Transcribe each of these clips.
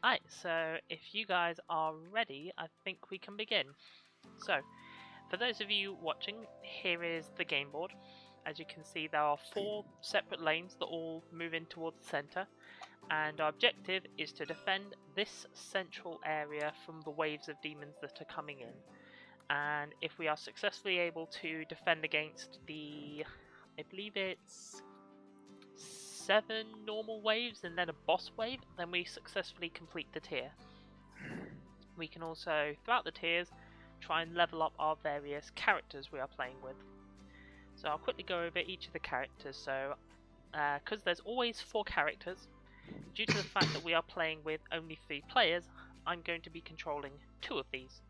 Alright, so if you guys are ready, I think we can begin. So, for those of you watching, here is the game board. As you can see, there are 4 separate lanes that all move in towards the centre, and our objective is to defend this central area from the waves of demons that are coming in. And if we are successfully able to defend against the, I believe it's 7 normal waves and then a boss wave, then we successfully complete the tier. We can also, throughout the tiers, try and level up our various characters we are playing with. So I'll quickly go over each of the characters. So, because there's always 4 characters, due to the fact that we are playing with only 3 players, I'm going to be controlling 2 of these.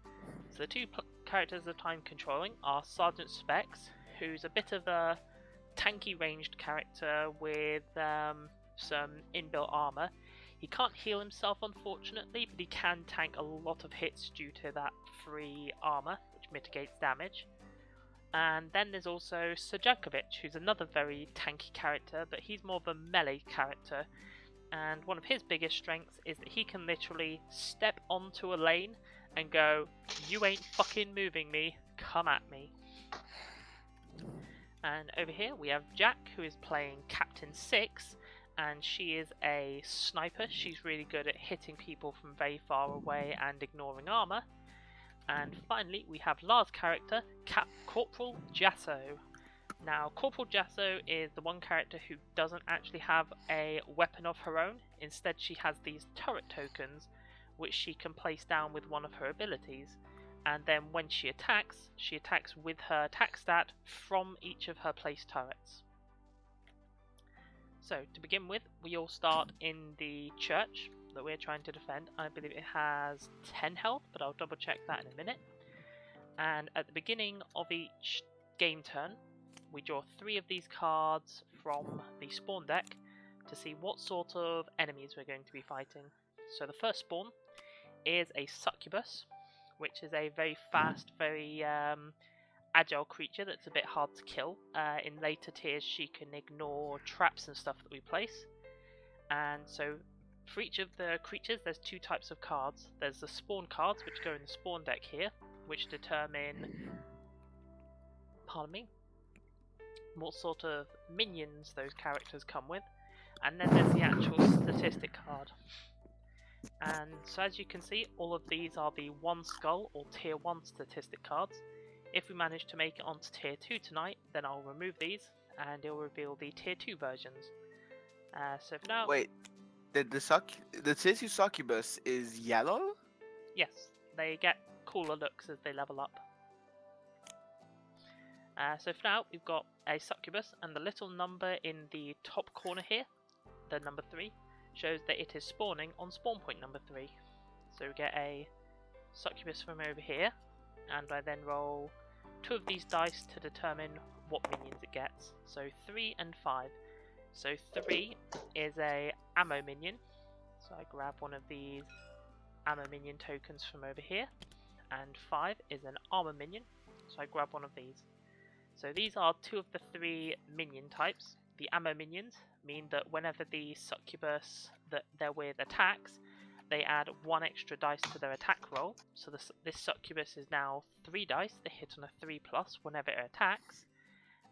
So the 2 characters that I'm controlling are Sergeant Specs, who's a bit of a tanky ranged character with some inbuilt armor. He can't heal himself unfortunately, but he can tank a lot of hits due to that free armor, which mitigates damage. And then there's also Sir Jankovic, who's another very tanky character, but he's more of a melee character. And one of his biggest strengths is that he can literally step onto a lane and go, "You ain't fucking moving me, come at me." And over here we have Jack, who is playing Captain Six, and she is a sniper. She's really good at hitting people from very far away and ignoring armor. And finally we have Lars' character, Corporal Jasso. Now, Corporal Jasso is the one character who doesn't actually have a weapon of her own. Instead, she has these turret tokens, which she can place down with one of her abilities. And then when she attacks with her attack stat from each of her placed turrets. So, to begin with, we all start in the church that we're trying to defend. I believe it has 10 health, but I'll double check that in a minute. And at the beginning of each game turn, we draw 3 of these cards from the spawn deck to see what sort of enemies we're going to be fighting. So the first spawn is a succubus, which is a very fast, very agile creature that's a bit hard to kill. In later tiers she can ignore traps and stuff that we place. And so for each of the creatures there's 2 types of cards. There's the spawn cards, which go in the spawn deck here, which determine, pardon me, what sort of minions those characters come with, and then there's the actual statistic card. And so as you can see, all of these are the 1 skull or tier 1 statistic cards. If we manage to make it onto tier 2 tonight, then I'll remove these and it'll reveal the tier 2 versions. So for now... Wait, the tier 2 succubus is yellow? Yes, they get cooler looks as they level up. So for now, we've got a succubus, and the little number in the top corner here, the number 3, shows that it is spawning on spawn point number 3. So we get a succubus from over here, and I then roll 2 of these dice to determine what minions it gets. So 3 and 5. So 3 is a ammo minion, so I grab one of these ammo minion tokens from over here, and 5 is an armor minion, so I grab one of these. So these are 2 of the 3 minion types. The ammo minions mean that whenever the succubus that they're with attacks, they add 1 extra dice to their attack roll. So this succubus is now 3 dice. They hit on a 3+ whenever it attacks.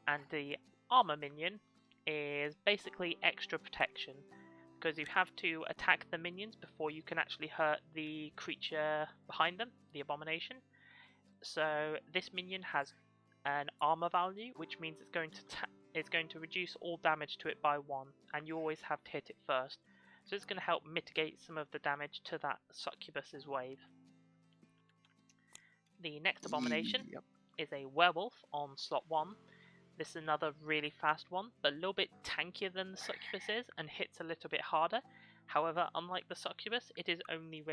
And the armor minion is basically extra protection, because you have to attack the minions before you can actually hurt the creature behind them, the abomination. So this minion has an armor value, which means it's going to reduce all damage to it by 1, and you always have to hit it first. So it's going to help mitigate some of the damage to that succubus's wave. The next abomination is a werewolf on slot 1. This is another really fast one, but a little bit tankier than the succubus is, and hits a little bit harder. However, unlike the succubus, it is only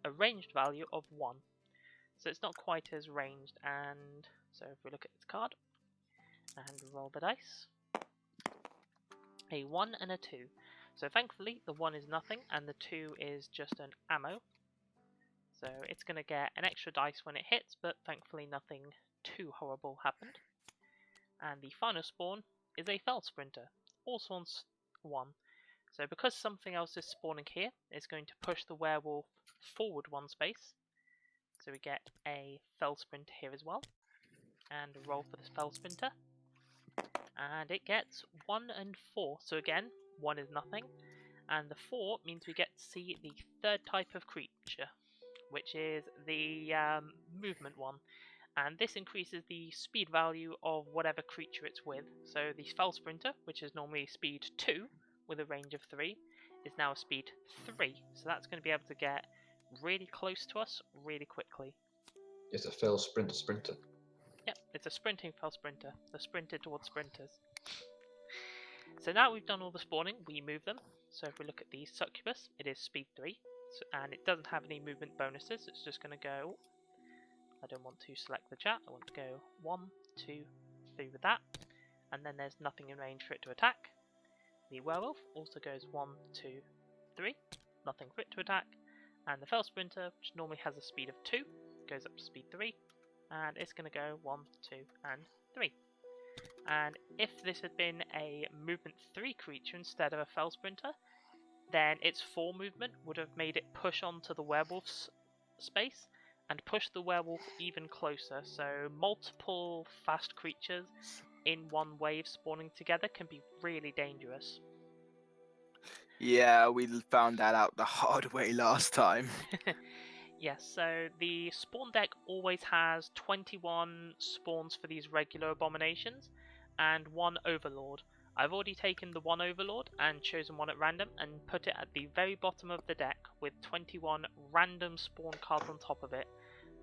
a ranged value of 1. So it's not quite as ranged. And so if we look at its card and roll the dice, a 1 and a 2. So thankfully the 1 is nothing and the 2 is just an ammo. So it's going to get an extra dice when it hits, but thankfully nothing too horrible happened. And the final spawn is a Fell Sprinter, also on 1. So because something else is spawning here, it's going to push the werewolf forward 1 space. So we get a fell sprinter here as well. And a roll for this fell sprinter. And it gets 1 and 4. So again, 1 is nothing. And the 4 means we get to see the 3rd type of creature, which is the movement one. And this increases the speed value of whatever creature it's with. So the fell sprinter, which is normally speed 2 with a range of 3, is now a speed 3. So that's going to be able to get really close to us really quickly. It's a fell sprinter. Yep, it's a sprinting fell sprinter. The sprinter towards sprinters. So now we've done all the spawning, we move them. So if we look at the succubus, it is speed 3. And it doesn't have any movement bonuses. It's just going to go... I don't want to select the chat. I want to go 1, 2, 3 with that. And then there's nothing in range for it to attack. The werewolf also goes 1, 2, 3. Nothing for it to attack. And the fell sprinter, which normally has a speed of 2, goes up to speed 3. And it's going to go 1, 2, and 3. And if this had been a movement 3 creature instead of a fell sprinter, then its 4 movement would have made it push onto the werewolf's space and push the werewolf even closer. So multiple fast creatures in one wave spawning together can be really dangerous. Yeah, we found that out the hard way last time. Yes, so the spawn deck always has 21 spawns for these regular abominations and 1 overlord. I've already taken the 1 overlord and chosen 1 at random and put it at the very bottom of the deck with 21 random spawn cards on top of it.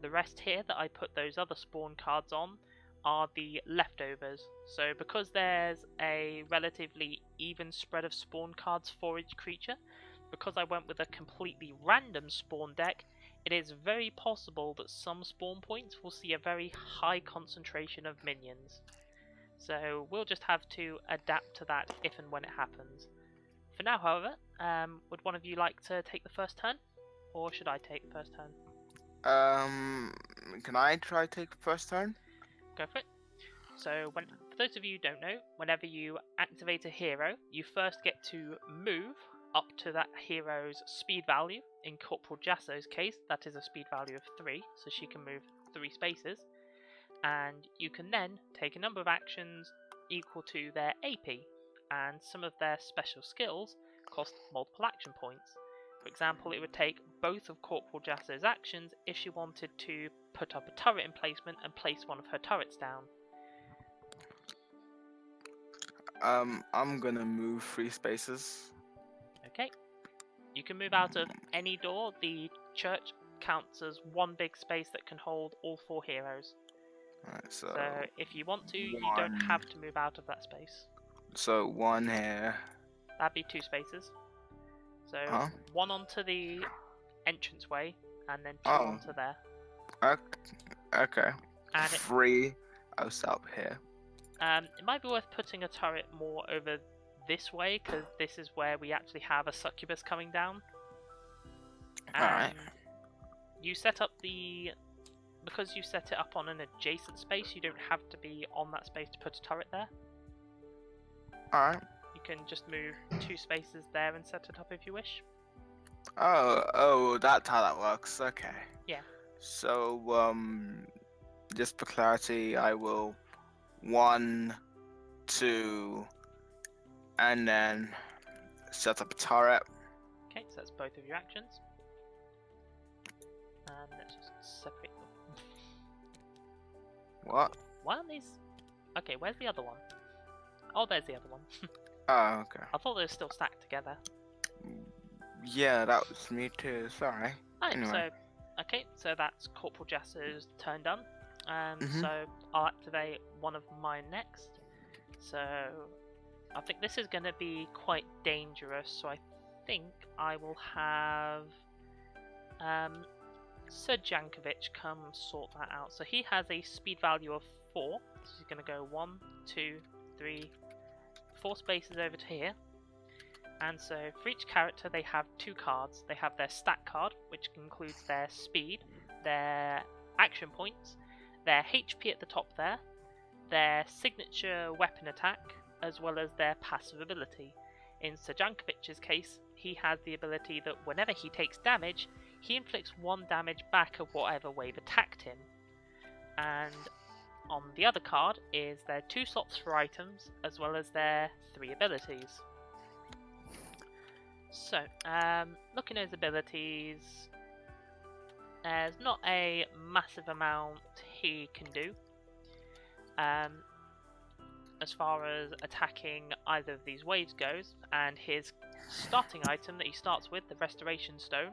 The rest here that I put those other spawn cards on are the leftovers. So because there's a relatively even spread of spawn cards for each creature, because I went with a completely random spawn deck, it is very possible that some spawn points will see a very high concentration of minions. So we'll just have to adapt to that if and when it happens. For now, however, would one of you like to take the first turn? Or should I take the first turn? Can I try to take the first turn? Go for it. So, for those of you who don't know, whenever you activate a hero, you first get to move up to that hero's speed value. In Corporal Jasso's case, that is a speed value of 3, so she can move 3 spaces. And you can then take a number of actions equal to their AP, and some of their special skills cost multiple action points. For example, it would take both of Corporal Jasso's actions if she wanted to put up a turret emplacement and place one of her turrets down. I'm gonna move 3 spaces. Okay. You can move out of any door. The church counts as 1 big space that can hold all 4 heroes. Alright, So if you want to, you don't have to move out of that space. So 1 here. That'd be 2 spaces. So 1 onto the entranceway, and then 2 onto there. Okay. And 3 else up here. it might be worth putting a turret more over this way, because this is where we actually have a succubus coming down. Alright. You set up because you set it up on an adjacent space, you don't have to be on that space to put a turret there. Alright. You can just move 2 spaces there and set it up if you wish. Oh, that's how that works. Okay. Yeah. So, just for clarity, I will 1, 2, and then set up a turret. Okay, so that's both of your actions. And let's just separate them. What? Why aren't these... Okay, where's the other one? Oh, there's the other one. Oh, okay. I thought they were still stacked together. Yeah, that was me too. Sorry. Right, Anyway. So that's Corporal Jasso's turn done. Mhm. So I'll activate one of mine next. So I think this is going to be quite dangerous. So I think I will have Sir Jankovic come sort that out. So he has a speed value of 4. So he's going to go 1, 2, 3, 4 spaces over to here. And so for each character they have 2 cards. They have their stat card, which includes their speed, their action points, their HP at the top there, their signature weapon attack, as well as their passive ability. In Sir Jankovic's case, he has the ability that whenever he takes damage, he inflicts 1 damage back of whatever wave attacked him. And on the other card is their 2 slots for items, as well as their 3 abilities. So, looking at his abilities, there's not a massive amount he can do. As far as attacking either of these waves goes, and his starting item that he starts with, the Restoration Stone,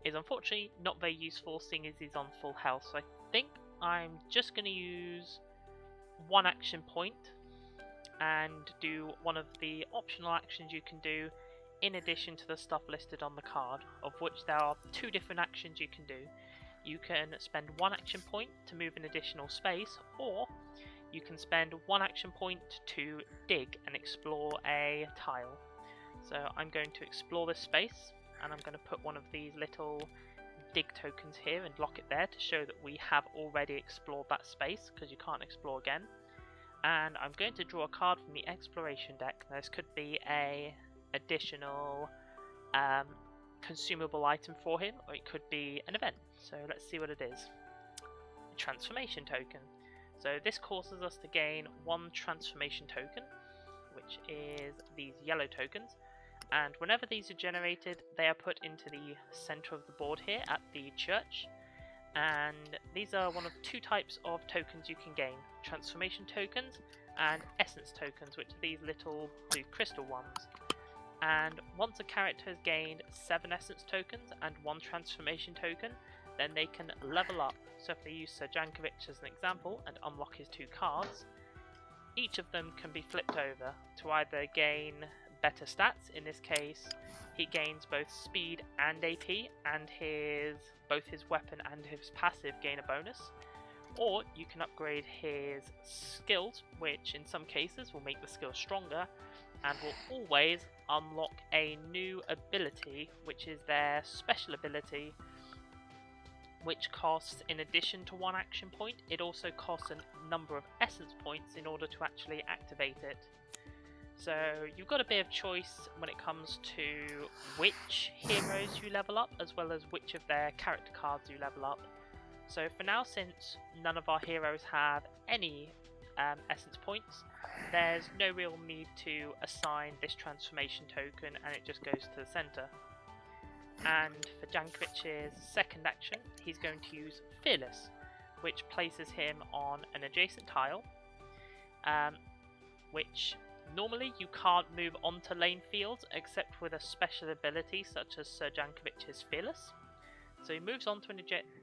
is unfortunately not very useful seeing as he's on full health. So I think I'm just going to use 1 action point and do one of the optional actions you can do in addition to the stuff listed on the card, of which there are 2 different actions you can do. You can spend 1 action point to move an additional space, or you can spend 1 action point to dig and explore a tile. So I'm going to explore this space, and I'm going to put one of these little dig tokens here and lock it there to show that we have already explored that space, because you can't explore again. And I'm going to draw a card from the exploration deck. This could be a additional consumable item for him, or it could be an event. So let's see what it is. A transformation token. So this causes us to gain 1 transformation token, which is these yellow tokens, and whenever these are generated, they are put into the center of the board here at the church. And these are one of 2 types of tokens you can gain: transformation tokens and essence tokens, which are these little blue crystal ones. And once a character has gained 7 essence tokens and 1 transformation token, then they can level up. So if they use Sir Jankovic as an example and unlock his 2 cards, each of them can be flipped over to either gain better stats. In this case, he gains both speed and AP, and both his weapon and his passive gain a bonus. Or you can upgrade his skills, which in some cases will make the skill stronger, and will always unlock a new ability, which is their special ability, which costs, in addition to 1 action point, it also costs a number of essence points in order to actually activate it. So you've got a bit of choice when it comes to which heroes you level up, as well as which of their character cards you level up. So for now, since none of our heroes have any essence points, there's no real need to assign this transformation token, and it just goes to the center. And for Jankovic's second action, he's going to use Fearless, which places him on an adjacent tile, which normally you can't move onto lane fields except with a special ability such as Sir Jankovic's Fearless. So he moves onto an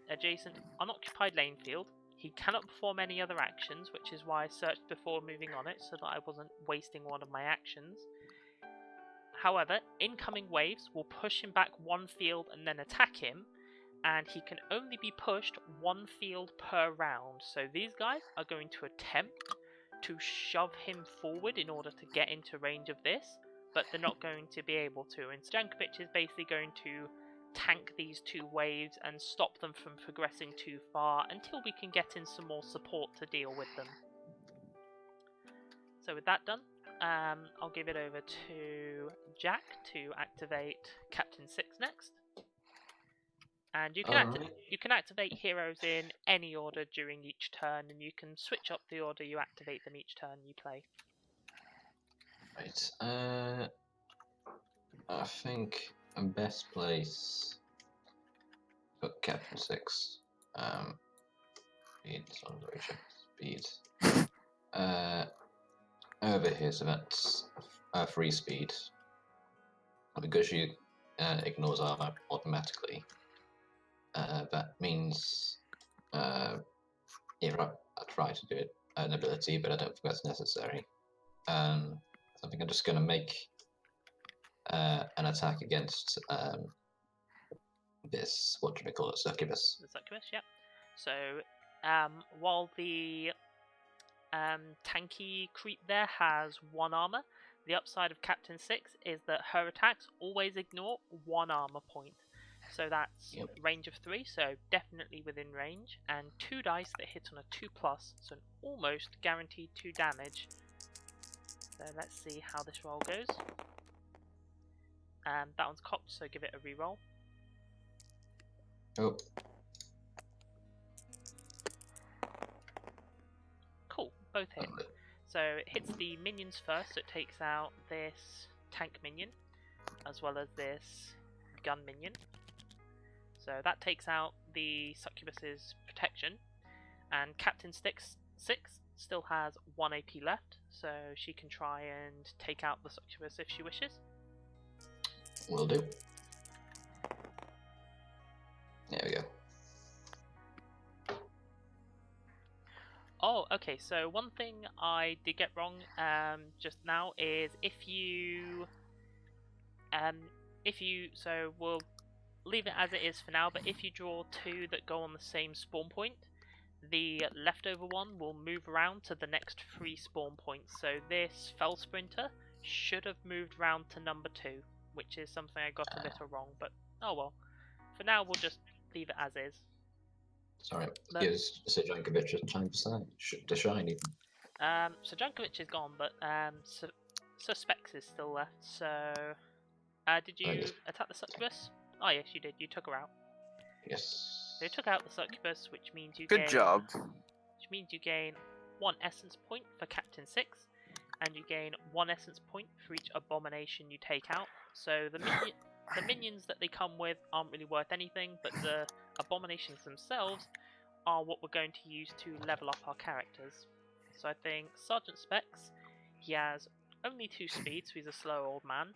adjacent unoccupied lane field. He cannot perform any other actions, which is why I searched before moving on it so that I wasn't wasting one of my actions. However, incoming waves will push him back 1 field and then attack him, and he can only be pushed 1 field per round. So these guys are going to attempt to shove him forward in order to get into range of this, but they're not going to be able to. And Jankovic is basically going to tank these 2 waves and stop them from progressing too far until we can get in some more support to deal with them. So with that done, I'll give it over to Jack to activate Captain 6 next. And you can activate heroes in any order during each turn, and you can switch up the order you activate them each turn you play. Right. I think best place for Captain 6. Speed, speed. Over here, so that's free speed. Because she ignores armor automatically. That means I try to do it an ability, but I don't think that's necessary. So I think I'm just going to make an attack against this, what do we call it, succubus. The succubus, yep. So while the tanky creep there has 1 armor, the upside of Captain 6 is that her attacks always ignore 1 armor point. So that's range of 3, so definitely within range, and 2 dice that hit on a 2+, so an almost guaranteed 2 damage. So let's see how this roll goes. That one's cocked, so give it a reroll. Oh, Cool, both hit. So it hits the minions first, so it takes out this tank minion, as well as this gun minion. So that takes out the succubus's protection, and Captain Six still has 1 AP left, so she can try and take out the succubus if she wishes. will do. There we go. Oh, okay, so one thing I did get wrong just now is so we'll leave it as it is for now, but if you draw 2 that go on the same spawn point, the leftover one will move around to the next 3 spawn points. So this Fell Sprinter should have moved round to number 2, which is something I got a little wrong, but oh well. For now, we'll just leave it as is. Sorry, But- gives Sir Jankovic a time to shine even. So Jankovic is gone, but Suspects is still left. So, did you yes. attack the succubus? Oh yes, you did. You took her out. Yes. So you took out the succubus, which means you Good job. Which means you gain 1 essence point for Captain 6, and you gain 1 essence point for each abomination you take out. So the minions that they come with aren't really worth anything, but the abominations themselves are what we're going to use to level up our characters. So I think Sergeant Specs, he has only 2 speed, so he's a slow old man.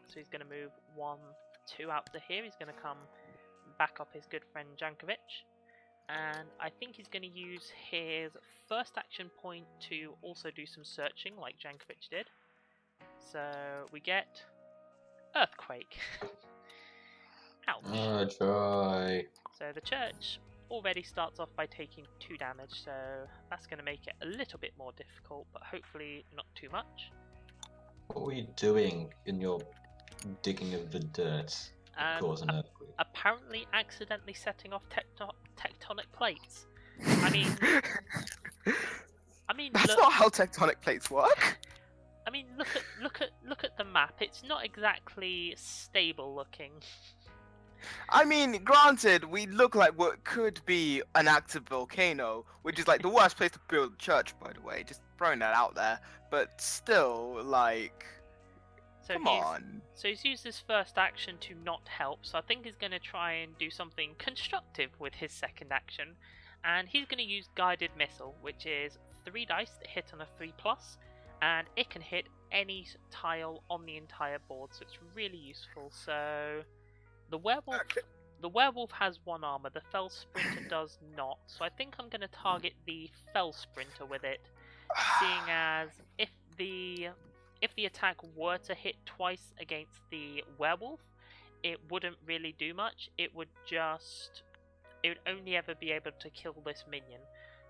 So he's going to move 1, 2 out to here. He's going to come back up his good friend Jankovic. And I think he's going to use his first action point to also do some searching like Jankovic did. So we get Earthquake. Ouch. Oh, joy. So the church already starts off by taking 2 damage, so that's going to make it a little bit more difficult, but hopefully not too much. What were you doing in your digging of the dirt to cause an earthquake? Apparently accidentally setting off tectonic plates. I mean, That's not how tectonic plates work. I mean, look at the map. It's not exactly stable looking. I mean, granted, we look like what could be an active volcano, which is like the worst place to build a church, by the way. Just throwing that out there. But still, like, So come on. So he's used his first action to not help. So I think he's going to try and do something constructive with his second action, and he's going to use guided missile, which is 3 dice that hit on a 3+, and it can hit any tile on the entire board. So it's really useful. So the werewolf has 1 armor. The Fell Sprinter does not. So I think I'm going to target the Fell Sprinter with it, seeing as if the attack were to hit twice against the werewolf, it wouldn't really do much. It would only ever be able to kill this minion.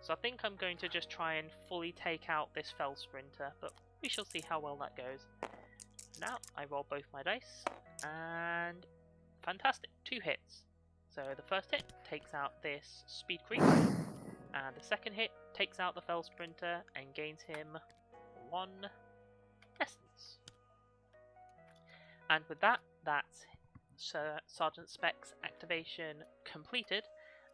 So I think I'm going to just try and fully take out this Fell Sprinter, but we shall see how well that goes. Now I roll both my dice, and fantastic, 2 hits. So the first hit takes out this speed creep, and the second hit takes out the Fell Sprinter and gains him 1 essence. And with that, that's Sergeant Specs activation completed,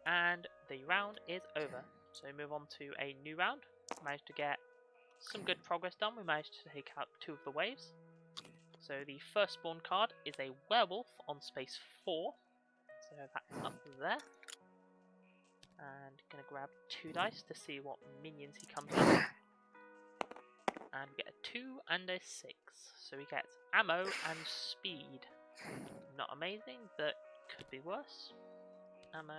and the round is over. So move on to a new round. Managed to get some good progress done. We managed to take out 2 of the waves. So the first spawn card is a werewolf on space 4. So that's up there. And gonna grab 2 dice to see what minions he comes with. And we get a 2 and a 6. So he gets ammo and speed. Not amazing, but could be worse. Ammo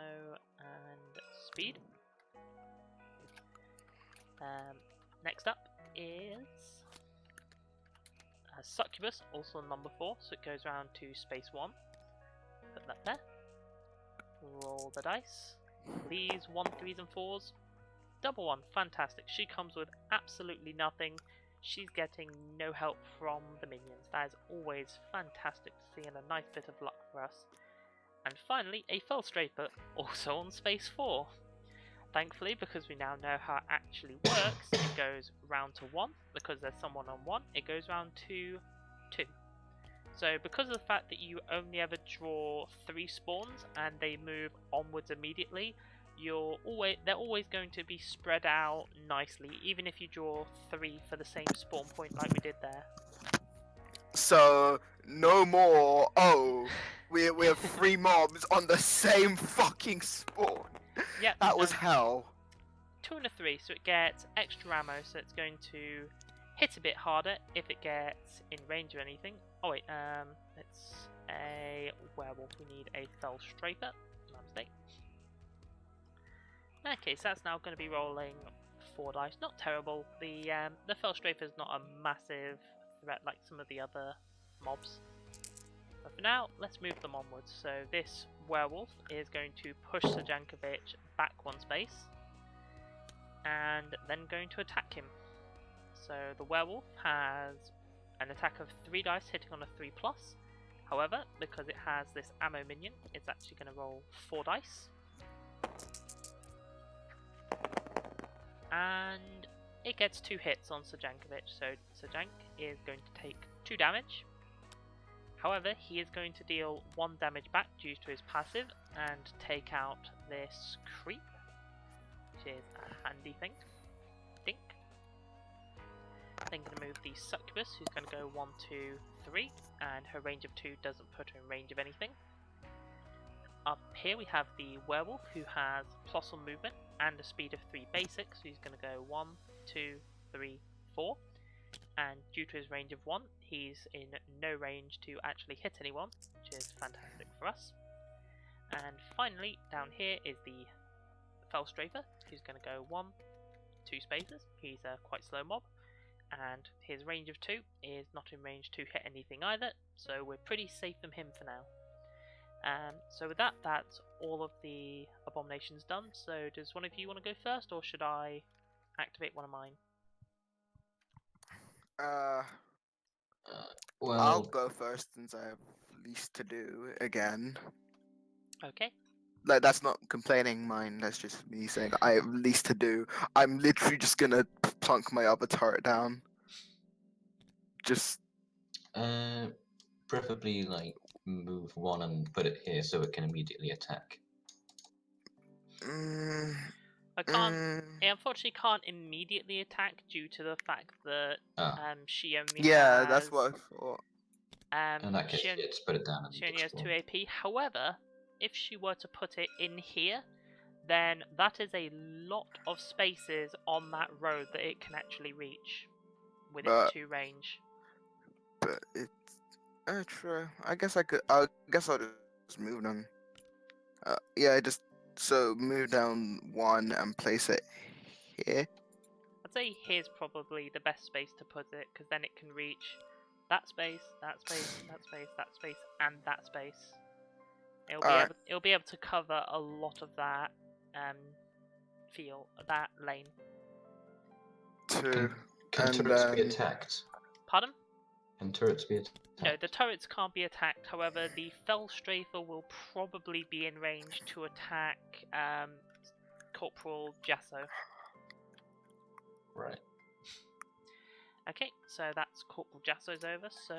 and speed. Next up is Succubus, also number 4, so it goes around to space 1. Put that there. Roll the dice. Please 1 3s and 4s. Double 1, fantastic. She comes with absolutely nothing. She's getting no help from the minions. That is always fantastic to see, and a nice bit of luck for us. And finally, a Fell Straper, also on space 4. Thankfully, because we now know how it actually works, it goes round to 1. Because there's someone on 1, it goes round to 2. So because of the fact that you only ever draw 3 spawns and they move onwards immediately, they're always going to be spread out nicely, even if you draw 3 for the same spawn point like we did there. So no more. Oh, we have 3 mobs on the same fucking spawn. Yep, That was hell. 2 and a 3, so it gets extra ammo, so it's going to hit a bit harder if it gets in range of anything. Oh wait, it's a werewolf. We need a fell strafer. My mistake. Okay, so that's now going to be rolling 4 dice. Not terrible. The fell strafer is not a massive threat like some of the other mobs. But for now, let's move them onwards. So this werewolf is going to push Sir Jankovic back 1 space, and then going to attack him. So the werewolf has an attack of 3 dice hitting on a 3+. However, because it has this ammo minion, it's actually going to roll 4 dice. And it gets 2 hits on Sir Jankovic, so Sir Jank is going to take 2 damage. However, he is going to deal 1 damage back due to his passive and take out this creep, which is a handy thing. Dink. Then going to move the succubus, who's going to go 1, 2, 3, and her range of 2 doesn't put her in range of anything. Up here we have the werewolf, who has plus on movement and a speed of 3 basic, so he's going to go 1, 2, 3, 4. And due to his range of 1, he's in no range to actually hit anyone, which is fantastic for us. And finally, down here is the fell strafer, who's going to go 1, 2 spaces. He's a quite slow mob, and his range of 2 is not in range to hit anything either, so we're pretty safe from him for now. So with that, that's all of the abominations done. So does one of you want to go first, or should I activate one of mine? Well, I'll go first since I have least to do again. Okay. Like, that's not complaining, mine. That's just me saying I have least to do. I'm literally just gonna plunk my other turret down. Just preferably like move 1 and put it here so it can immediately attack. I can't. It unfortunately can't immediately attack due to the fact that she only Yeah, has. that's what I thought. In that case, she only, just put it down and she only has 2 explore. AP. However, if she were to put it in here, then that is a lot of spaces on that road that it can actually reach with its 2 range. But it's true. I guess I'll just move them. Yeah, just so move down 1 and place it here. I'd say here's probably the best space to put it, because then it can reach that space, that space, that space, that space, and that space. It'll be able to cover a lot of that that lane. Can turrets be attacked? Pardon? Can turrets be attacked? No, the turrets can't be attacked. However, the fell strafer will probably be in range to attack Corporal Jasso. Right. Okay, so that's Corporal Jasso's over. So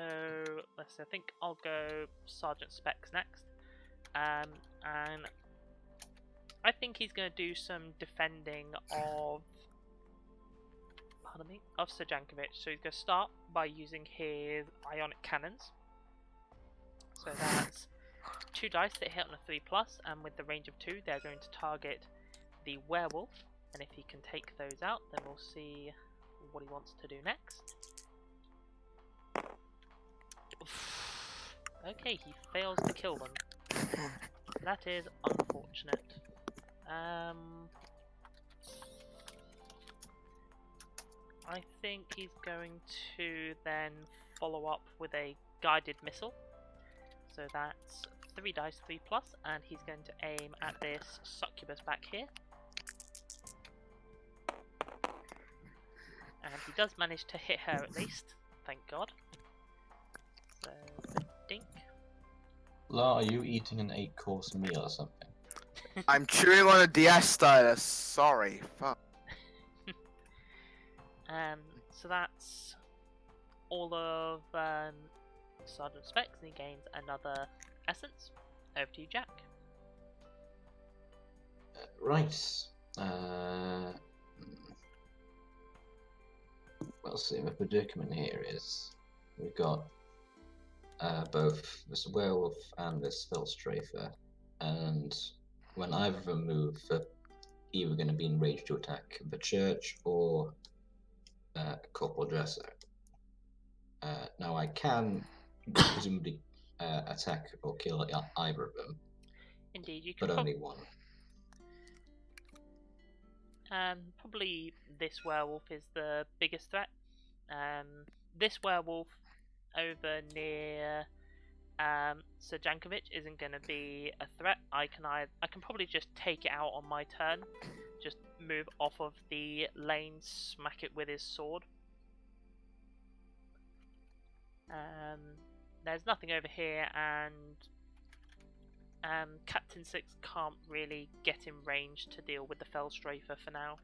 let's see, I think I'll go Sergeant Specs next. And I think he's going to do some defending of Sir Jankovic. So he's going to start by using his ionic cannons. So that's 2 dice that hit on a 3+, and with the range of 2, they're going to target the werewolf. And if he can take those out, then we'll see what he wants to do next. Okay, he fails to kill them. That is unfortunate. I think he's going to then follow up with a guided missile. So that's 3 dice, 3+, and he's going to aim at this succubus back here. And he does manage to hit her at least, thank God. So, dink. La, are you eating an 8-course meal or something? I'm chewing on a DS stylus. Sorry. Fuck. So that's all of Sergeant Specs, and he gains another essence. Over to you, Jack. Right. Well, see, the predicament here is we've got both this werewolf and this Spellstrafer, and when either of them move, they're either going to be enraged to attack the church or Corporal Dresser. Now I can presumably attack or kill either of them, Indeed, you can but only one. Probably this werewolf is the biggest threat. This werewolf over near Sir Jankovic isn't going to be a threat. I can probably just take it out on my turn. Just move off of the lane, smack it with his sword. There's nothing over here, and Captain Six can't really get in range to deal with the Fellstrafer for now.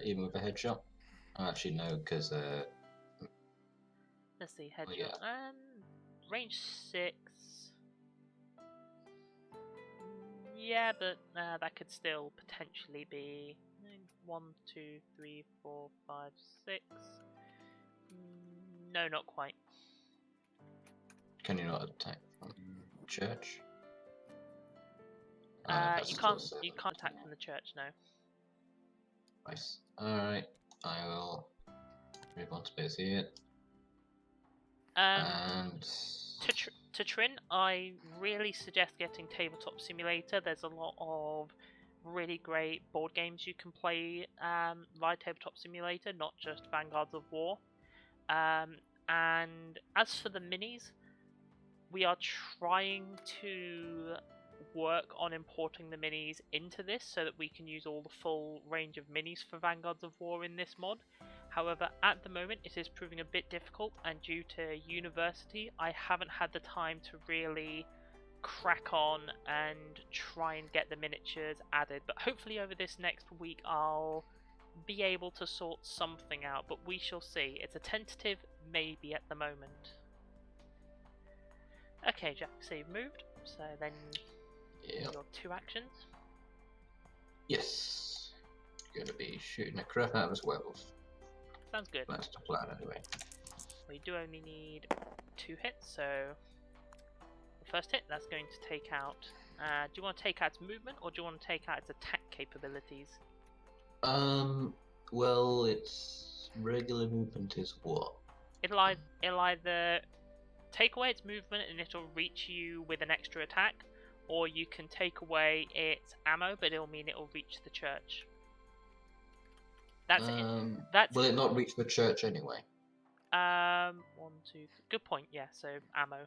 Even with a headshot? Oh, actually, no, because Let's see, headshot. yeah. Range 6. Yeah, but that could still potentially be 1, 2, 3, 4, 5, 6. No, not quite. Can you not attack from church? You can't attack from the church, no. Nice. Alright, I will move on to base here. And to Trin, I really suggest getting Tabletop Simulator. There's a lot of really great board games you can play via Tabletop Simulator, not just Vanguards of War. And as for the minis, we are trying to work on importing the minis into this so that we can use all the full range of minis for Vanguards of War in this mod. However, at the moment it is proving a bit difficult, and due to university I haven't had the time to really crack on and try and get the miniatures added, but hopefully over this next week I'll be able to sort something out, but we shall see. It's a tentative maybe at the moment. Okay, Jack, so you've moved, so then your 2 actions. Yes. Gonna be shooting the crap out of this werewolf. Sounds good. That's the plan anyway. We do only need 2 hits, so the first hit, that's going to take out... do you want to take out its movement, or do you want to take out its attack capabilities? Well, its regular movement is what? It'll either take away its movement and it'll reach you with an extra attack, or you can take away its ammo, but it'll mean it'll reach the church. That's it. That's will it not reach the church anyway? 1, 2, 3. Good point. Yeah. So ammo.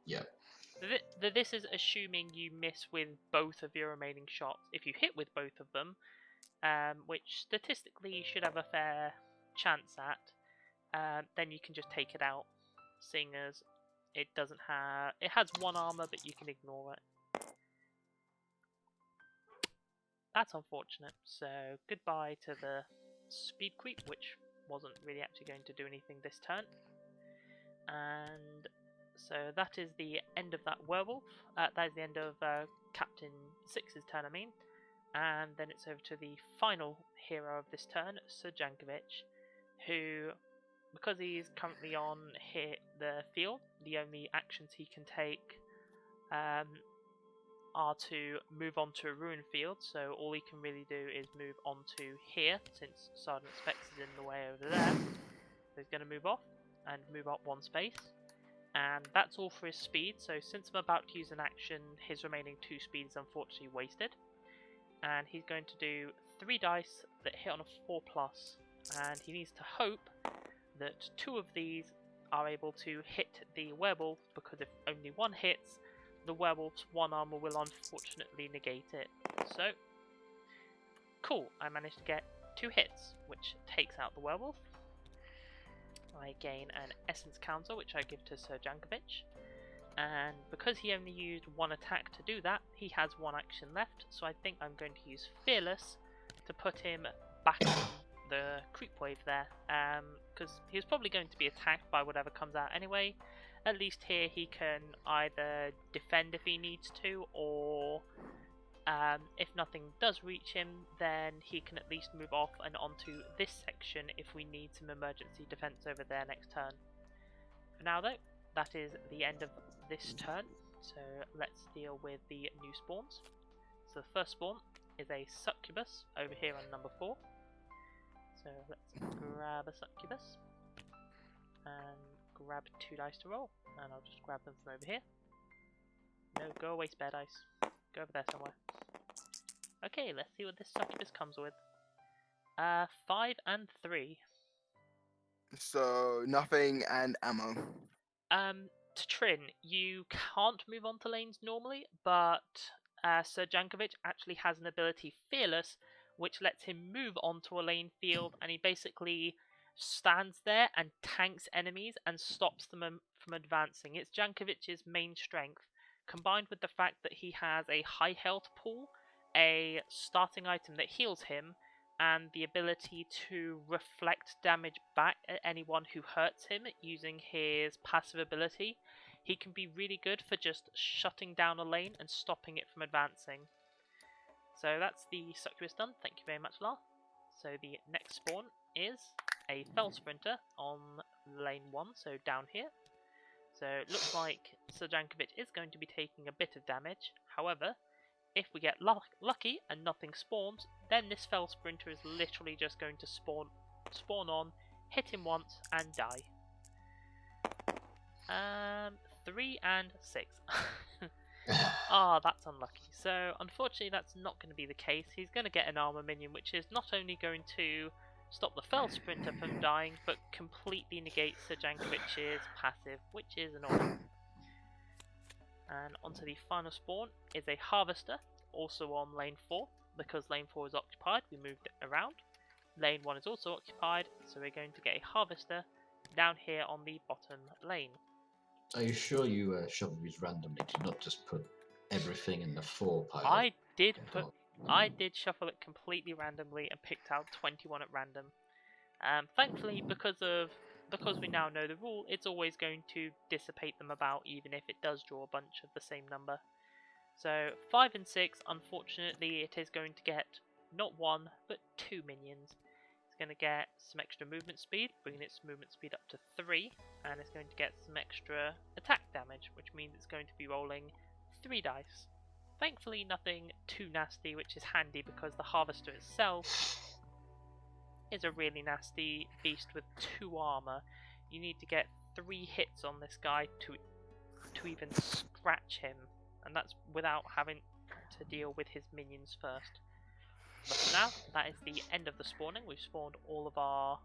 Yeah. This is assuming you miss with both of your remaining shots. If you hit with both of them, which statistically you should have a fair chance at, then you can just take it out, seeing as it doesn't have... It has 1 armor, but you can ignore it. That's unfortunate, so goodbye to the speed creep, which wasn't really actually going to do anything this turn. And so that is the end of that werewolf. That is the end of Captain Six's turn, I mean. And then it's over to the final hero of this turn, Sir Jankovic, who, because he's currently on the field, the only actions he can take are to move on to a ruin field, so all he can really do is move on to here, since Sergeant Specs is in the way over there. So he's going to move off, and move up 1 space. And that's all for his speed, so since I'm about to use an action, his remaining 2 speed is unfortunately wasted. And he's going to do 3 dice that hit on a 4+, and he needs to hope that 2 of these are able to hit the werewolf, because if only 1 hits, the werewolf's 1 armor will unfortunately negate it. So, cool, I managed to get 2 hits, which takes out the werewolf. I gain an essence counter, which I give to Sir Jankovic. And because he only used 1 attack to do that, he has 1 action left, so I think I'm going to use Fearless to put him back on the creep wave there, because because he's probably going to be attacked by whatever comes out anyway. At least here he can either defend if he needs to, or if nothing does reach him, then he can at least move off and onto this section if we need some emergency defense over there next turn. For now though, that is the end of this turn, so let's deal with the new spawns. So the first spawn is a succubus over here on number 4. So let's grab a succubus and grab 2 dice to roll, and I'll just grab them from over here. No, go away, spare dice. Go over there somewhere. Okay, let's see what this succubus comes with. 5 and 3. So nothing and ammo. To Trin, you can't move on to lanes normally, but Sir Jankovic actually has an ability, Fearless, which lets him move onto a lane field, and he basically stands there and tanks enemies and stops them from advancing. It's Jankovic's main strength, combined with the fact that he has a high health pool, a starting item that heals him, and the ability to reflect damage back at anyone who hurts him using his passive ability. He can be really good for just shutting down a lane and stopping it from advancing. So that's the succubus done. Thank you very much, Lar. So the next spawn is a fell sprinter on lane 1, so down here. So it looks like Sir Jankovic is going to be taking a bit of damage. However, if we get lucky and nothing spawns, then this fell sprinter is literally just going to spawn on, hit him once, and die. 3 and 6. Ah, that's unlucky. So, unfortunately, that's not going to be the case. He's going to get an armor minion, which is not only going to stop the fell sprinter from dying, but completely negates Sir Jankovic's passive, which is annoying. And onto the final spawn is a harvester, also on lane 4. Because lane 4 is occupied, we moved it around. Lane 1 is also occupied, so we're going to get a harvester down here on the bottom lane. Are you sure you shuffle these randomly? Did not just put everything in the 4 pile? I did shuffle it completely randomly and picked out 21 at random. Thankfully, because we now know the rule, it's always going to dissipate them about, even if it does draw a bunch of the same number. So 5 and 6, unfortunately, it is going to get not 1 but 2 minions. It's going to get some extra movement speed, bringing its movement speed up to 3, and it's going to get some extra attack damage, which means it's going to be rolling 3 dice. Thankfully, nothing too nasty, which is handy because the harvester itself is a really nasty beast with 2 armor. You need to get 3 hits on this guy to even scratch him, and that's without having to deal with his minions first. But for now, that is the end of the spawning. We've spawned all of our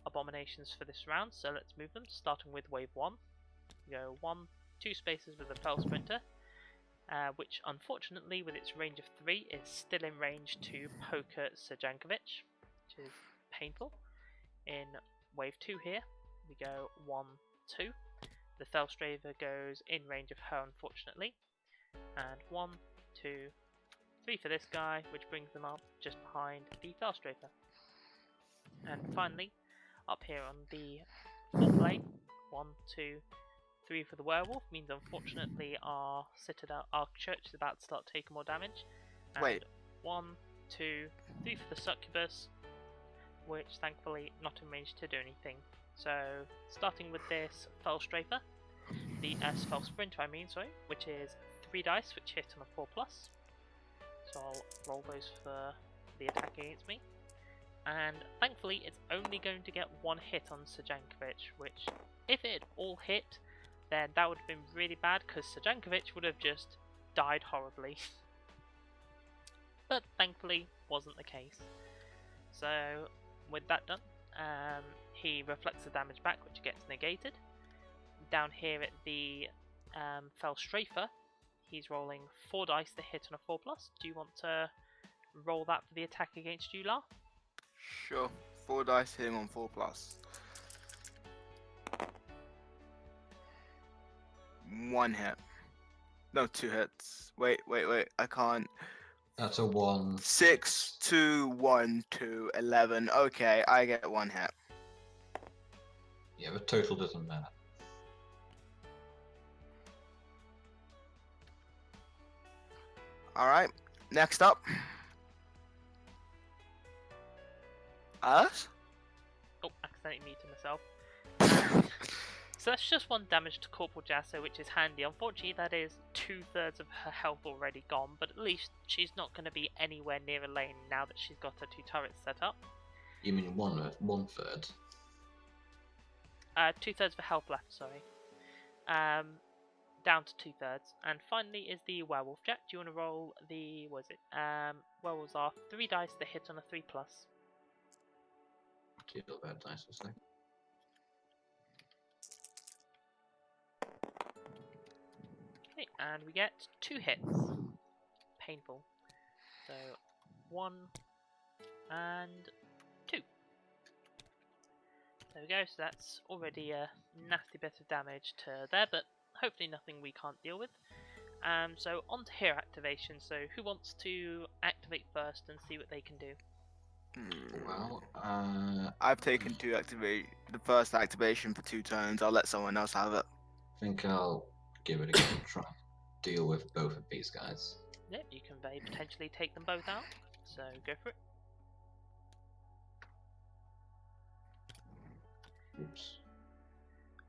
abominations for this round, so let's move them, starting with wave 1. We go 2 spaces with the fell sprinter, which unfortunately with its range of 3 is still in range to poke at Sir Jankovic, which is painful. In wave 2 here, we go 1, 2. The fell straver goes in range of her, unfortunately, and 1, 2, 3 for this guy, which brings them up just behind the fell strafer. And finally, up here on the 4th lane, 1, 2, 3 for the werewolf means unfortunately our citadel, our church is about to start taking more damage. And Wait. 1, 2, 3 for the succubus, which thankfully not in range to do anything. So starting with this fell strafer, the fell sprinter which is 3 dice which hit on a 4+. So I'll roll those for the attack against me. And thankfully it's only going to get 1 hit on Sir Jankovic, which if it had all hit, then that would have been really bad because Sir Jankovic would have just died horribly. But thankfully wasn't the case. So with that done, he reflects the damage back, which gets negated. Down here at the fell strafer, he's rolling 4 dice to hit on a 4+. Do you want to roll that for the attack against you, Lar? Sure. 4 dice hitting on 4+. 1 hit. No, 2 hits. Wait. I can't. That's a 1. 6, 2, 1, 2, 11. Okay, I get 1 hit. Yeah, the total doesn't matter. Alright, next up. Us? Oh, accidentally muted myself. So that's just 1 damage to Corporal Jasso, which is handy. Unfortunately, that is 2/3 of her health already gone, but at least she's not going to be anywhere near a lane now that she's got her 2 turrets set up. You mean one third? 2/3 of her health left, sorry. Down to 2/3. And finally is the Werewolf. Jack, do you want to roll the, what is it? Werewolves are 3 dice that hit on a 3+. Deal bad dice for a second. Okay, and we get 2 hits. Painful. So 1 and 2. There we go, so that's already a nasty bit of damage to there, but hopefully nothing we can't deal with. So on to hero activation, so who wants to activate first and see what they can do? Well, I've taken the first activation for 2 turns. I'll let someone else have it. I think I'll give it a go and try and deal with both of these guys. Yep, you can very potentially take them both out, so go for it. Oops.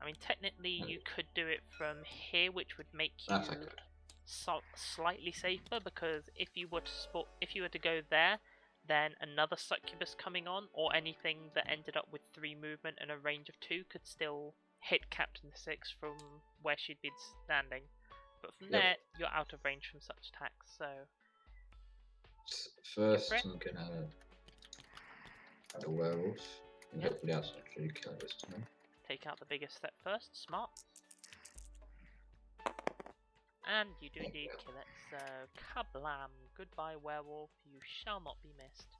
I mean, technically you could do it from here, which would make you That's good. slightly safer, because if you were to go there, then another succubus coming on, or anything that ended up with 3 movement and a range of 2 could still hit Captain 6 from where she'd been standing. But from there, you're out of range from such attacks, so... First, I'm gonna add a werewolf, and Yep. hopefully that's actually kill this time. Take out the biggest step first, smart. And you do indeed kill it, so kablam! Goodbye werewolf, you shall not be missed.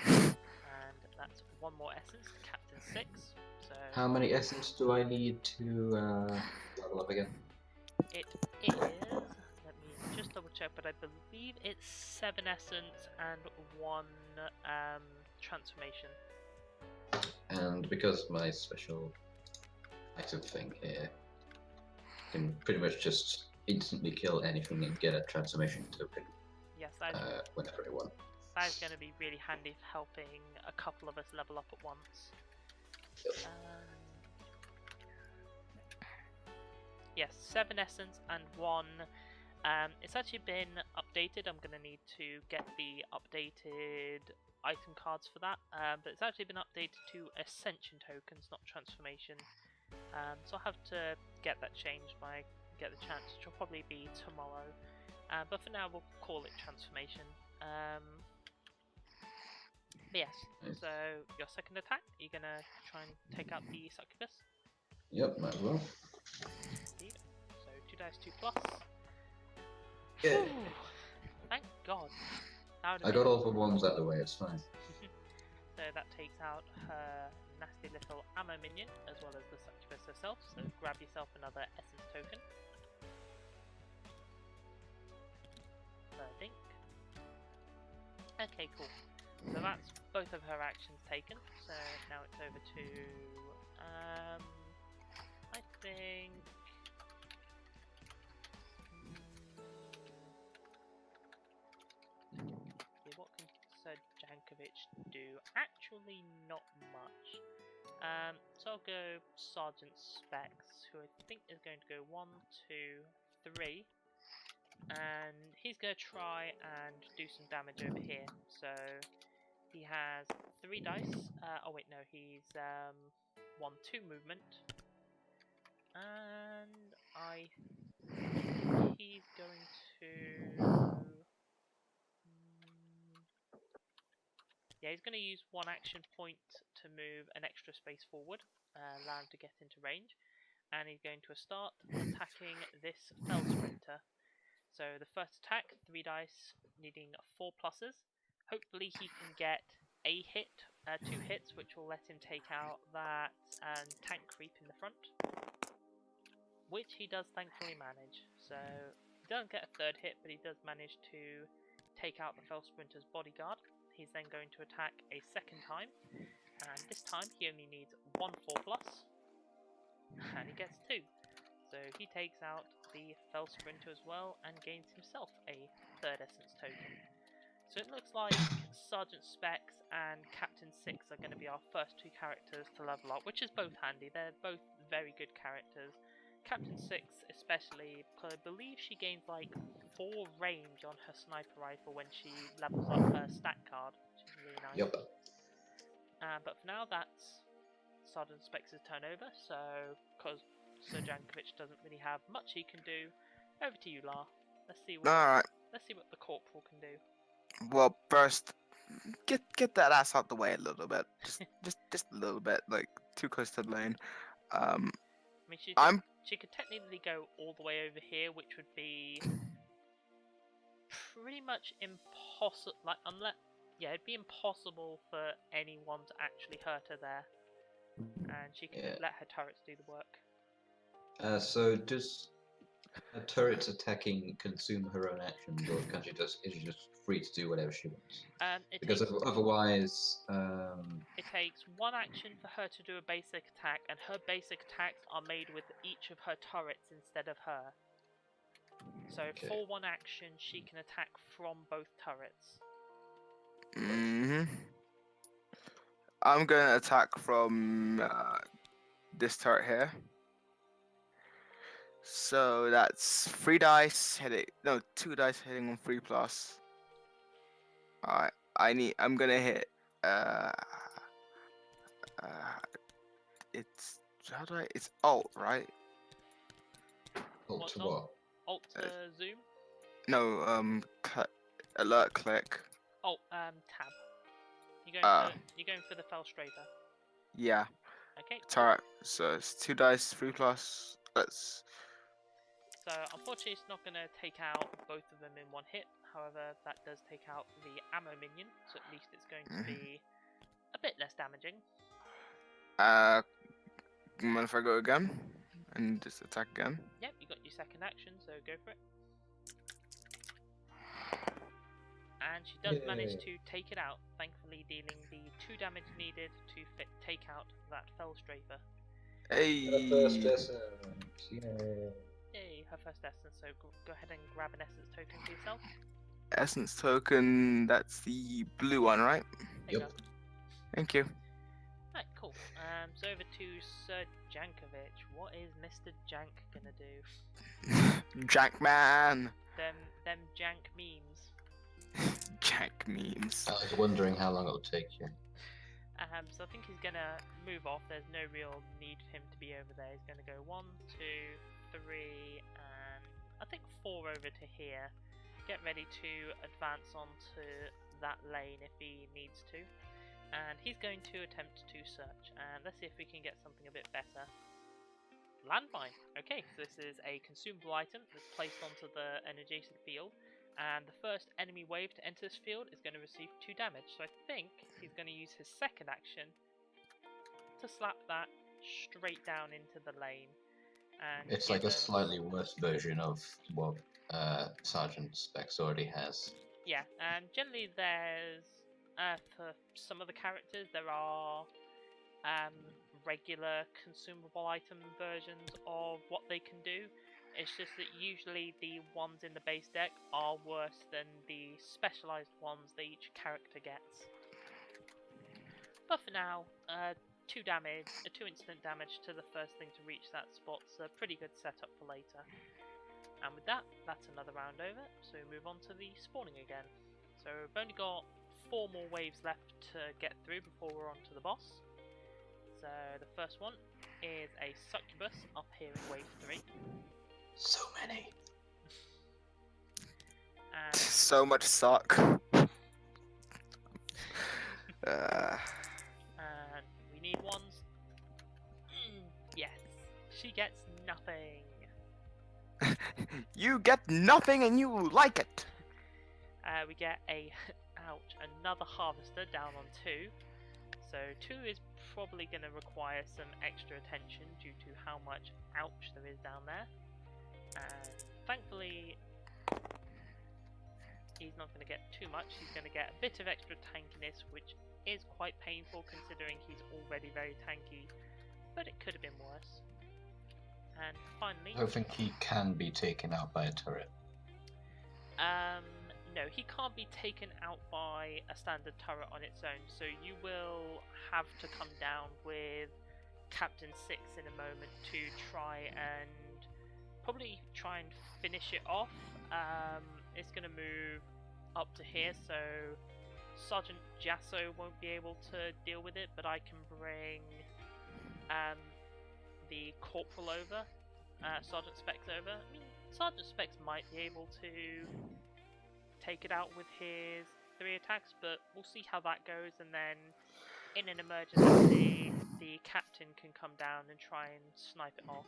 And that's 1 more essence to Captain 6. So How many essence do I need to level up again? it is, let me just double check, but I believe it's 7 essence and 1 transformation. And because my special item thing here can pretty much just instantly kill anything and get a transformation token Yes, whenever I want. that is going to be really handy for helping a couple of us level up at once. Yes, 7 essence and 1. It's actually been updated. I'm going to need to get the updated item cards for that. But it's actually been updated to ascension tokens, not transformation. So I'll have to get that changed when I get the chance, which will probably be tomorrow. But for now, we'll call it transformation. But yes, so your second attack, you're going to try and take out the succubus? Yep, might as well. Indeed. So 2 dice 2 plus. Yeah. Whew. Thank God. I got all the ones out of the way, it's fine. So that takes out her nasty little ammo minion, as well as the succubus herself, so grab yourself another essence token. Dink. Okay, cool. So that's both of her actions taken, so now it's over to, I think... what can Sir Jankovic do? Actually, not much. So I'll go Sergeant Specs, who I think is going to go 1, 2, 3. And he's going to try and do some damage over here. So he has 3 dice. Oh wait, no, he's 1, 2 movement. And I think he's going to... Yeah, he's going to use 1 action point to move an extra space forward, allow him to get into range. And he's going to start attacking this Fell Sprinter. So the first attack, 3 dice, needing 4 pluses. Hopefully he can get a hit, 2 hits, which will let him take out that tank creep in the front. Which he does thankfully manage. So he doesn't get a 3rd hit, but he does manage to take out the Fell Sprinter's bodyguard. He's then going to attack a 2nd time. And this time he only needs 1 4 plus. and he gets 2. So he takes out the Fell Sprinter as well and gains himself a 3rd Essence token. So it looks like Sergeant Specs and Captain Six are going to be our first 2 characters to level up, which is both handy. They're both very good characters. Captain Six especially, I believe she gains like 4 range on her sniper rifle when she levels up her stat card, which is really nice. Yep. But for now, that's Sergeant Specs' turnover, so because Sir Jankovic doesn't really have much he can do, over to you, La. Let's see what Alright. the Corporal can do. Well, first, get that ass out the way a little bit. Just a little bit, like too close to the lane. I mean, she could technically go all the way over here, which would be pretty much impossible. Like, it'd be impossible for anyone to actually hurt her there, and she can let her turrets do the work. So does a turret attacking consume her own actions, or can is she just free to do whatever she wants? Because otherwise, it takes 1 action for her to do a basic attack, and her basic attacks are made with each of her turrets instead of her. So for 1 action, she can attack from both turrets. I'm gonna attack from this turret here. So that's 3 dice hitting. No, 2 dice hitting on 3+. Alright, I'm gonna hit. It's It's alt, right? alt to what? Alt to zoom? No, alert click. Oh, tab. You're going for the Fell Strafer. Yeah. Okay. Turret. So it's 2 dice, 3+. Let's. So unfortunately, it's not going to take out both of them in 1 hit. However, that does take out the ammo minion, so at least it's going to be a bit less damaging. Mind if I go again and just attack again? Yep, you got your second action, so go for it. And she does manage to take it out, thankfully dealing the 2 damage needed to take out that Fell Strafer. Hey! Her first essence, yay! Yay, her first essence, so go ahead and grab an essence token for yourself. Essence token, that's the blue one, right? There you go. Thank you. Right, cool. So over to Sir Jankovic. What is Mr. Jank gonna do? Jank man! Them jank memes. Jank memes. I was wondering how long it'll take you. So I think he's gonna move off. There's no real need for him to be over there. He's gonna go 1, 2, 3, and I think 4 over to here. Get ready to advance onto that lane if he needs to. And he's going to attempt to search. And let's see if we can get something a bit better. Landmine. Okay, so this is a consumable item that's placed onto an adjacent field. And the first enemy wave to enter this field is going to receive 2 damage. So I think he's going to use his second action to slap that straight down into the lane. And it's like a slightly worse version of what Sergeant Specs already has. Yeah, and generally there's, for some of the characters, there are regular consumable item versions of what they can do. It's just that usually the ones in the base deck are worse than the specialised ones that each character gets. But for now, 2 instant damage to the first thing to reach that spot's a pretty good setup for later. And with that, that's another round over, so we move on to the spawning again. So we've only got 4 more waves left to get through before we're on to the boss. So the first one is a succubus up here in wave 3. So many. And So much suck. and we need ones. Yes, she gets nothing. You get nothing and you like it. We get another harvester down on 2. So 2 is probably going to require some extra attention due to how much ouch there is down there. And thankfully, he's not going to get too much. He's going to get a bit of extra tankiness, which is quite painful considering he's already very tanky. But it could have been worse. And finally, I don't think he can be taken out by a turret. no, he can't be taken out by a standard turret on its own. So you will have to come down with Captain Six in a moment to try and finish it off. It's going to move up to here, so Sergeant Jasso won't be able to deal with it, but I can bring the Corporal over, Sergeant Specs over. I mean, Sergeant Specs might be able to take it out with his 3 attacks, but we'll see how that goes, and then in an emergency, the Captain can come down and try and snipe it off.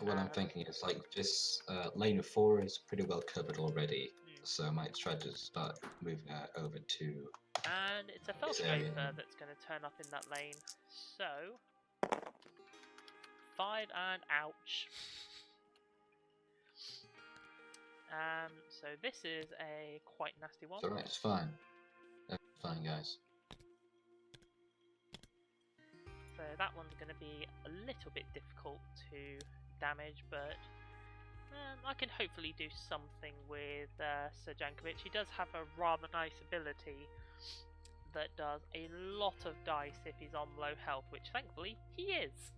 What I'm thinking is like this lane of 4 is pretty well covered already, so I might try to start moving over to. And it's a Felstrafer that's going to turn up in that lane. So 5 and ouch. So this is a quite nasty one. It's alright, it's fine. It's fine, guys. So that one's going to be a little bit difficult to damage, but I can hopefully do something with Sir Jankovic. He does have a rather nice ability that does a lot of dice if he's on low health, which thankfully he is.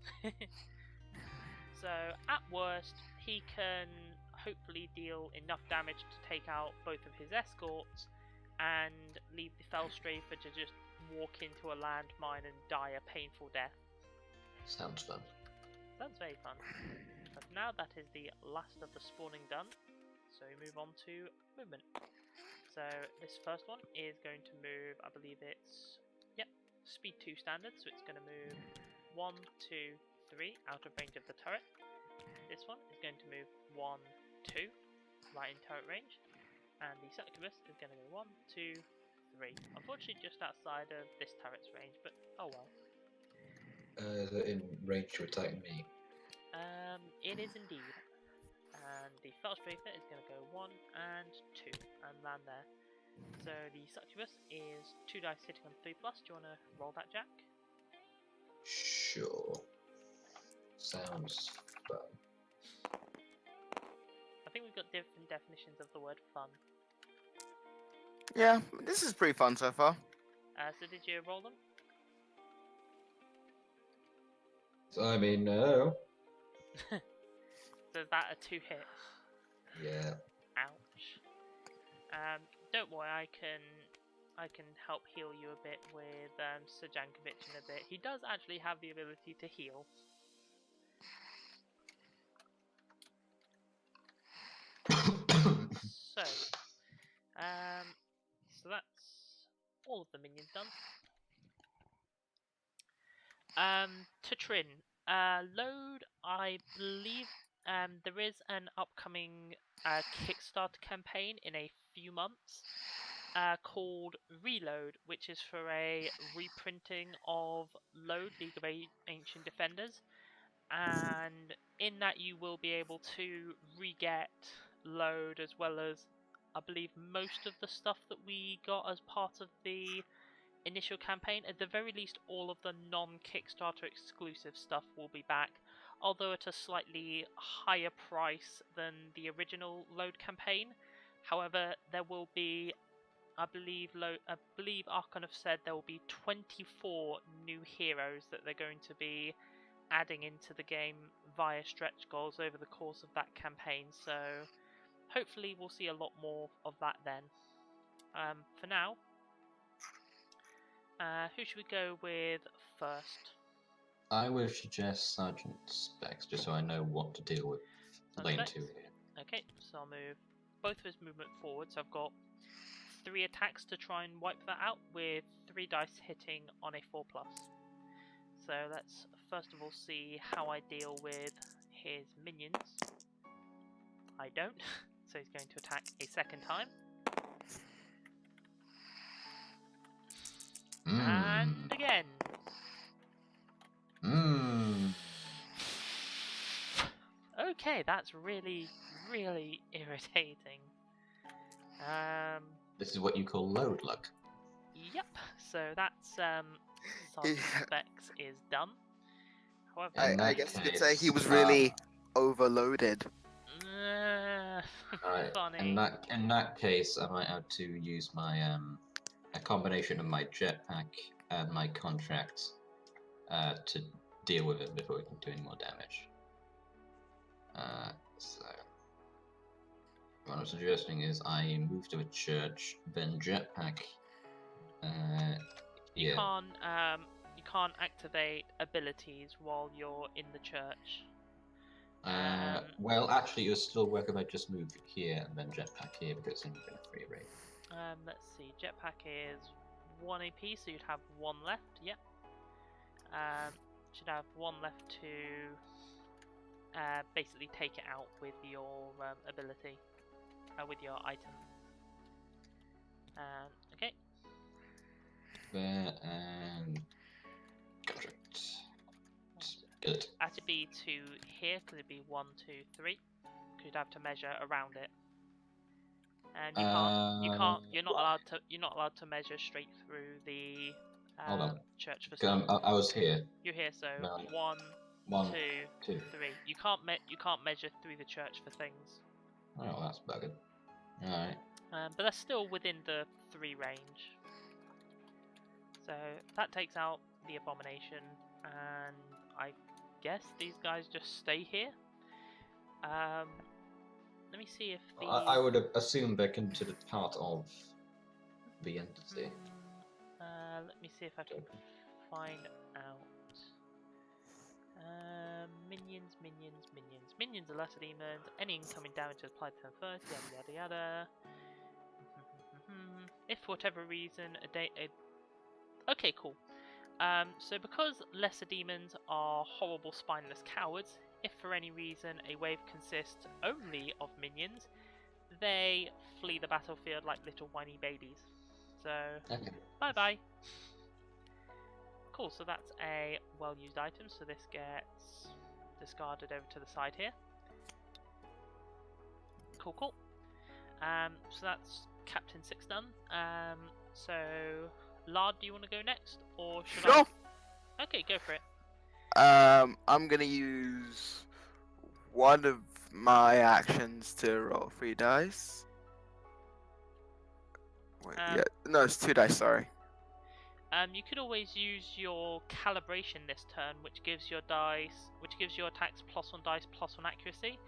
So at worst, he can hopefully deal enough damage to take out both of his escorts and leave the Felstrafer to just walk into a landmine and die a painful death. Sounds fun. Sounds very fun. But now that is the last of the spawning done, so we move on to movement. So this first one is going to move, I believe it's, speed 2 standard, so it's going to move 1, 2, 3 out of range of the turret. This one is going to move 1, 2 right in turret range, and the succubus is going to go 1, 2, 3. Unfortunately just outside of this turret's range, but oh well. Is it in range to attack me? It is indeed. And the Felstrafer is going to go 1 and 2 and land there. So the succubus is 2 dice sitting on 3+. Do you want to roll that, Jack? Sure. Sounds fun. I think we've got different definitions of the word fun. Yeah, this is pretty fun so far. So did you roll them? I mean, no. So is that a 2 hit? Yeah. Ouch. Don't worry, I can help heal you a bit with Sir Jankovic in a bit. He does actually have the ability to heal. So that's all of the minions done. To Trin, load, I believe there is an upcoming Kickstarter campaign in a few months called Reload, which is for a reprinting of Load, League of Ancient Defenders, and in that you will be able to re-get Load as well as, I believe, most of the stuff that we got as part of the initial campaign. At the very least, all of the non-Kickstarter exclusive stuff will be back, although at a slightly higher price than the original Load campaign. However, there will be, I believe Archon have said there will be 24 new heroes that they're going to be adding into the game via stretch goals over the course of that campaign, so hopefully we'll see a lot more of that then. For now, who should we go with first? I would suggest Sergeant Specs, just so I know what to deal with lane 2 here. Okay, so I'll move both of his movement forward, so I've got 3 attacks to try and wipe that out with 3 dice hitting on a 4+. So let's first of all see how I deal with his minions. I don't, so he's going to attack a second time. And again. Okay, that's really, really irritating. This is what you call load luck. Yep, so that's Sergeant Specs is done. However, I guess you could say he was really overloaded. Alright, Funny. in that case, I might have to use my a combination of my jetpack and my contract to deal with it before we can do any more damage. So what I'm suggesting is I move to a church, then jetpack. You Yeah. you can't activate abilities while you're in the church. Well, actually, it would still work if I just move here and then jetpack here because it's only been a free rate. Let's see. Jetpack is 1 AP, so you'd have 1 left. Yep. Should have 1 left to basically take it out with your ability, with your item. Okay. There and contract. Good. That'd be to here because it'd be 1, 2, 3. Because you'd have to measure around it. And you're not allowed to measure straight through the Hold on. church I facade. was here. You're here, so No. 1, 1, 2, 2. 3. You can't measure through the church for things. Oh, that's buggered. Alright. But that's still within the 3 range. So that takes out the abomination, and I guess these guys just stay here. Let me see if the. I would have assumed they're considered part of the entity. Let me see if I can find out. Minions are lesser demons. Any incoming damage is applied to them first. Yada yada yada. If for whatever reason okay, cool. So because lesser demons are horrible spineless cowards, if for any reason a wave consists only of minions, they flee the battlefield like little whiny babies. So, Okay. bye bye. Cool, so that's a well-used item, so this gets discarded over to the side here. Cool, cool. So that's Captain 6 done. So, Lard, do you want to go next, or should Sure. I? Okay, go for it. I'm gonna use one of my actions to roll 3 dice. Wait, yeah, no, it's 2 dice. Sorry. You could always use your calibration this turn, which gives your attacks +1 dice, +1 accuracy.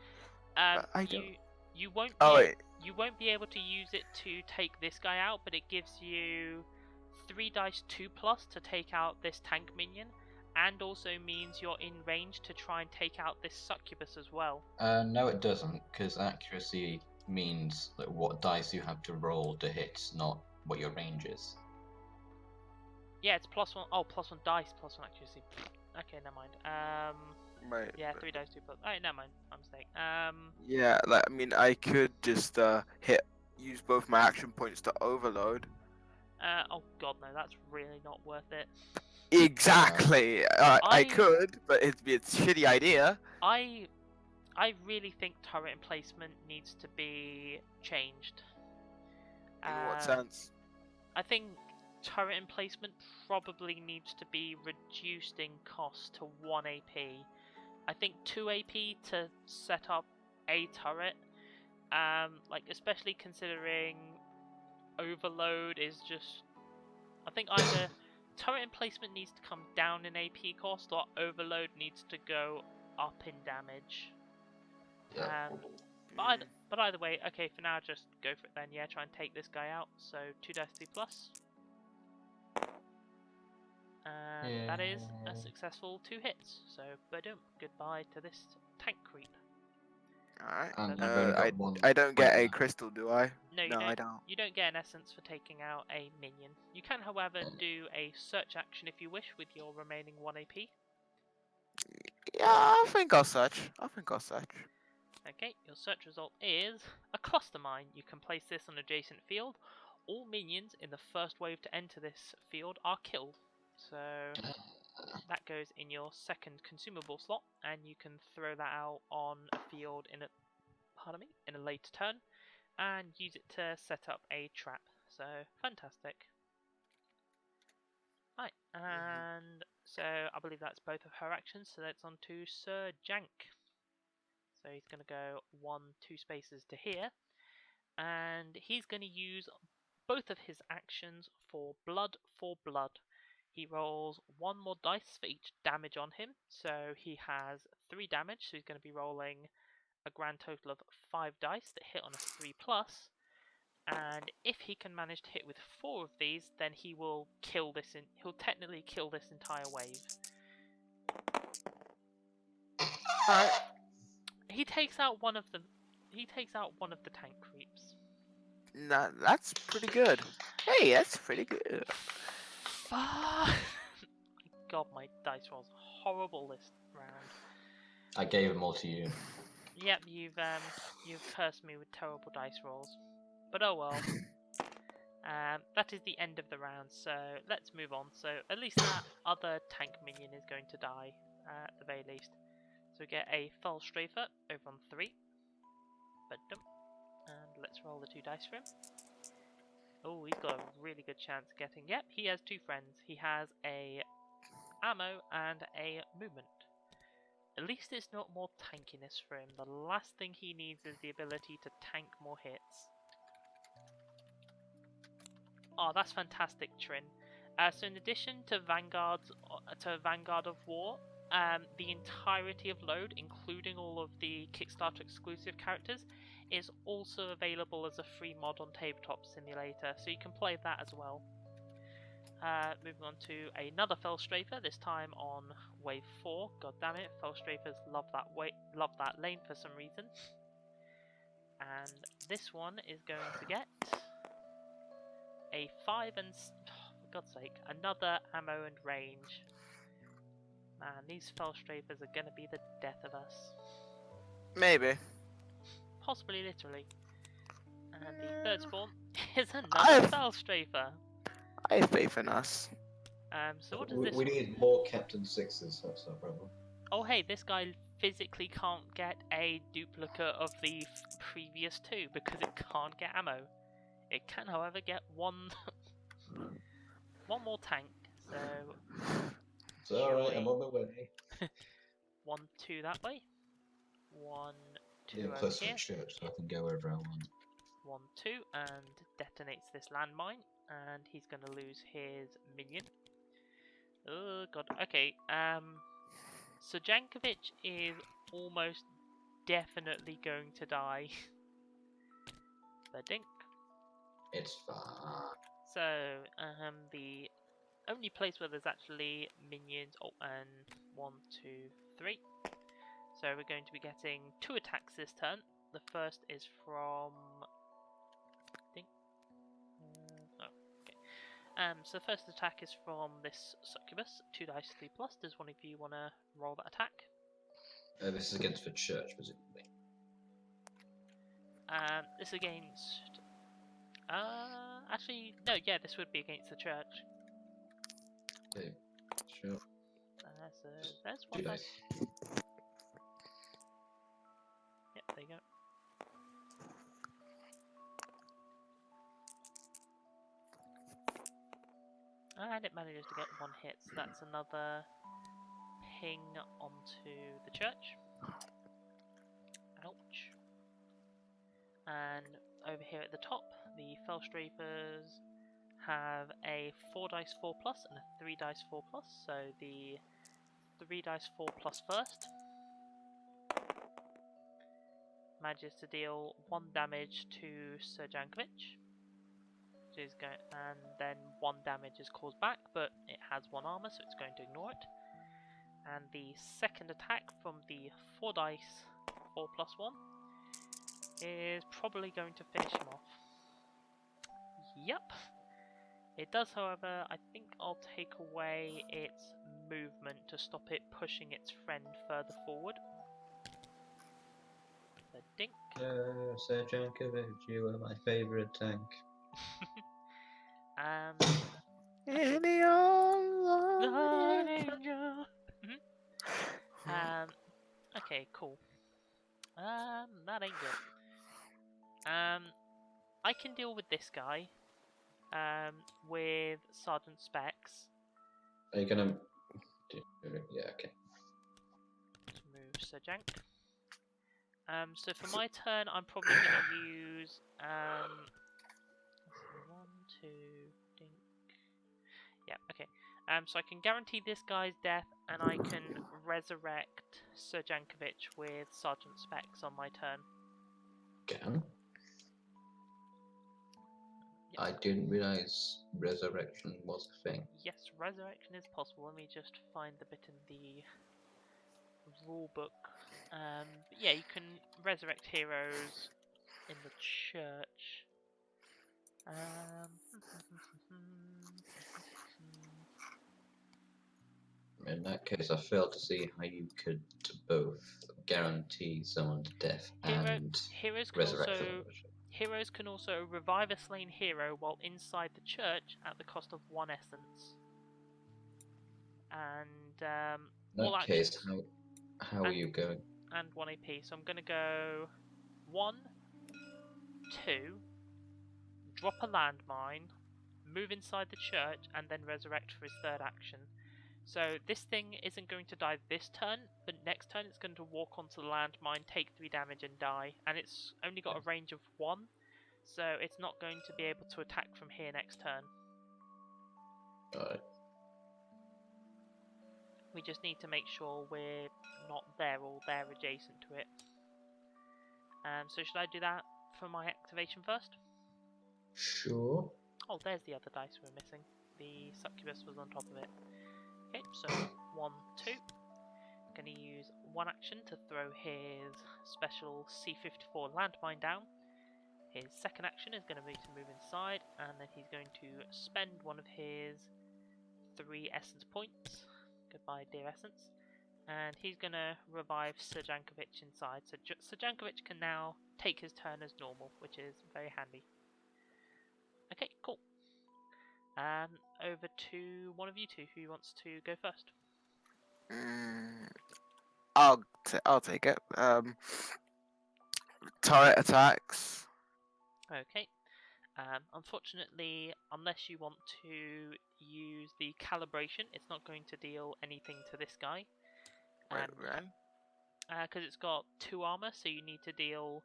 I don't. You won't. Wait. You won't be able to use it to take this guy out, but it gives you 3 dice 2+ to take out this tank minion, and also means you're in range to try and take out this succubus as well. No, it doesn't, because accuracy means like what dice you have to roll to hit, not what your range is. Yeah, it's +1. Oh, +1 dice, +1 accuracy. Okay, never mind. Right. Yeah, 3 dice 2+. Alright, never mind. My mistake. Yeah, like I mean, I could just use both my action points to overload. Oh god, no, that's really not worth it. Exactly. I could, but it'd be a shitty idea. I really think turret emplacement needs to be changed. In what sense? I think turret emplacement probably needs to be reduced in cost to 1 AP. I think 2 AP to set up a turret. Like especially considering overload is just. I think either turret emplacement needs to come down in AP cost, or overload needs to go up in damage. Yeah. But either way, okay, for now, just go for it then. Yeah, try and take this guy out. So 2 dice 2+. And that is a successful 2 hits. So boom, goodbye to this tank creep. Alright. And I've only got one I don't get a point crystal, do I? No, No, I don't. You don't get an essence for taking out a minion. You can, however, do a search action if you wish with your remaining 1 AP. Yeah, I think I'll search. Okay, your search result is a cluster mine. You can place this on an adjacent field. All minions in the first wave to enter this field are killed. So that goes in your second consumable slot, and you can throw that out on a field in a later turn, and use it to set up a trap. So fantastic. Right, and so I believe that's both of her actions. So that's on to Sir Jank. So he's going to go 2 spaces to here. And he's going to use both of his actions for blood for blood. He rolls 1 more dice for each damage on him. So he has 3 damage. So he's going to be rolling a grand total of 5 dice that hit on a 3+. And if he can manage to hit with 4 of these, then he will kill this. He'll technically kill this entire wave. Alright. He takes out one of the. He takes out one of the tank creeps. Nah, that's pretty good. Hey, that's pretty good. God, my dice rolls are horrible this round. I gave them all to you. Yep, you've cursed me with terrible dice rolls. But oh well. That is the end of the round, so let's move on. So at least that other tank minion is going to die, at the very least. So we get a Fell Strafer over on 3. And let's roll the 2 dice for him. Oh, he's got a really good chance of getting... Yep, he has 2 friends. He has a ammo and a movement. At least it's not more tankiness for him. The last thing he needs is the ability to tank more hits. Oh, that's fantastic, Trin. So in addition to Vanguard of War, the entirety of Load, including all of the Kickstarter exclusive characters, is also available as a free mod on Tabletop Simulator, so you can play that as well. Moving on to another Fell Strafer, this time on wave 4. God damn it, Fell Strafers love that lane for some reason. And this one is going to get a 5 and... for God's sake, another ammo and range. Man, these Fell Strafers are going to be the death of us. Maybe. Possibly literally. And the third spawn is another Fell Strafer. I have faith in us. So what does this... We need more Captain Sixes, that's our problem. Oh hey, this guy physically can't get a duplicate of the previous 2 because it can't get ammo. It can, however, get one more tank. So It's alright, I'm on my way. 1, 2 that way. 1, 2 Yeah, over plus here. some church, so I can go wherever I want. 1, 2, and detonates this landmine, and he's going to lose his minion. Oh god. Okay. So Jankovic is almost definitely going to die. Dink. It's fine. So, the only place where there's actually minions. Oh, and 1, 2, 3. So we're going to be getting 2 attacks this turn. The first is from... Dink. Oh, okay. So the first attack is from this succubus. 2 dice, 3+. Does one of you want to roll that attack? This is against the church, presumably. This is against... actually, no, yeah, this would be against the church. Okay, sure. So there's 1 dice. Yep, there you go. And it manages to get 1 hit, so that's another ping onto the church. Ouch. And over here at the top, the Fell Strafers have a 4 dice 4+ and a 3 dice 4+, so the 3 dice 4+ first manages to deal 1 damage to Sir Jankovic, and then 1 damage is caused back, but it has 1 armor, so it's going to ignore it. And the second attack from the 4 dice 4+1 is probably going to finish him off. Yep. It does, however, I think I'll take away its movement to stop it pushing its friend further forward. The dink. Sir Jankovic, you are my favourite tank. Okay, cool. That ain't good. I can deal with this guy. With Sergeant Specs. Are you gonna... Yeah, okay. Let's move Sir Jank. So for my turn, I'm probably going to use let's see, 1, 2, dink. Yeah, okay. So I can guarantee this guy's death, and I can resurrect Sir Jankovic with Sergeant Specs on my turn. Again? Yep. I didn't realize resurrection was a thing. Yes, resurrection is possible. Let me just find the bit in the rule book. But yeah, you can resurrect heroes in the church. In that case, I fail to see how you could both guarantee someone's death and Heroes can resurrect also them. heroes can also revive a slain hero while inside the church at the cost of 1 essence. And In all that case, actions how are you going? and 1 AP. So I'm gonna go 1, 2, drop a landmine, move inside the church, and then resurrect for his third action. So this thing isn't going to die this turn, but next turn it's going to walk onto the landmine, take 3 damage and die. And it's only got a range of 1, so it's not going to be able to attack from here next turn. Alright. We just need to make sure we're not there or there adjacent to it. So should I do that for my activation first? Sure. Oh, there's the other dice we're missing. The succubus was on top of it. Okay, so 1, 2. Going to use 1 action to throw his special C-54 landmine down. His second action is going to be to move inside, and then he's going to spend one of his 3 essence points. Goodbye, dear essence. And he's going to revive Sir Jankovic inside. So Sir Jankovic can now take his turn as normal, which is very handy. Okay, cool. Over to one of you two. Who wants to go first? I'll take it. Turret attacks. Okay. Unfortunately, unless you want to use the calibration, it's not going to deal anything to this guy. Right. Because it's got 2 armor, so you need to deal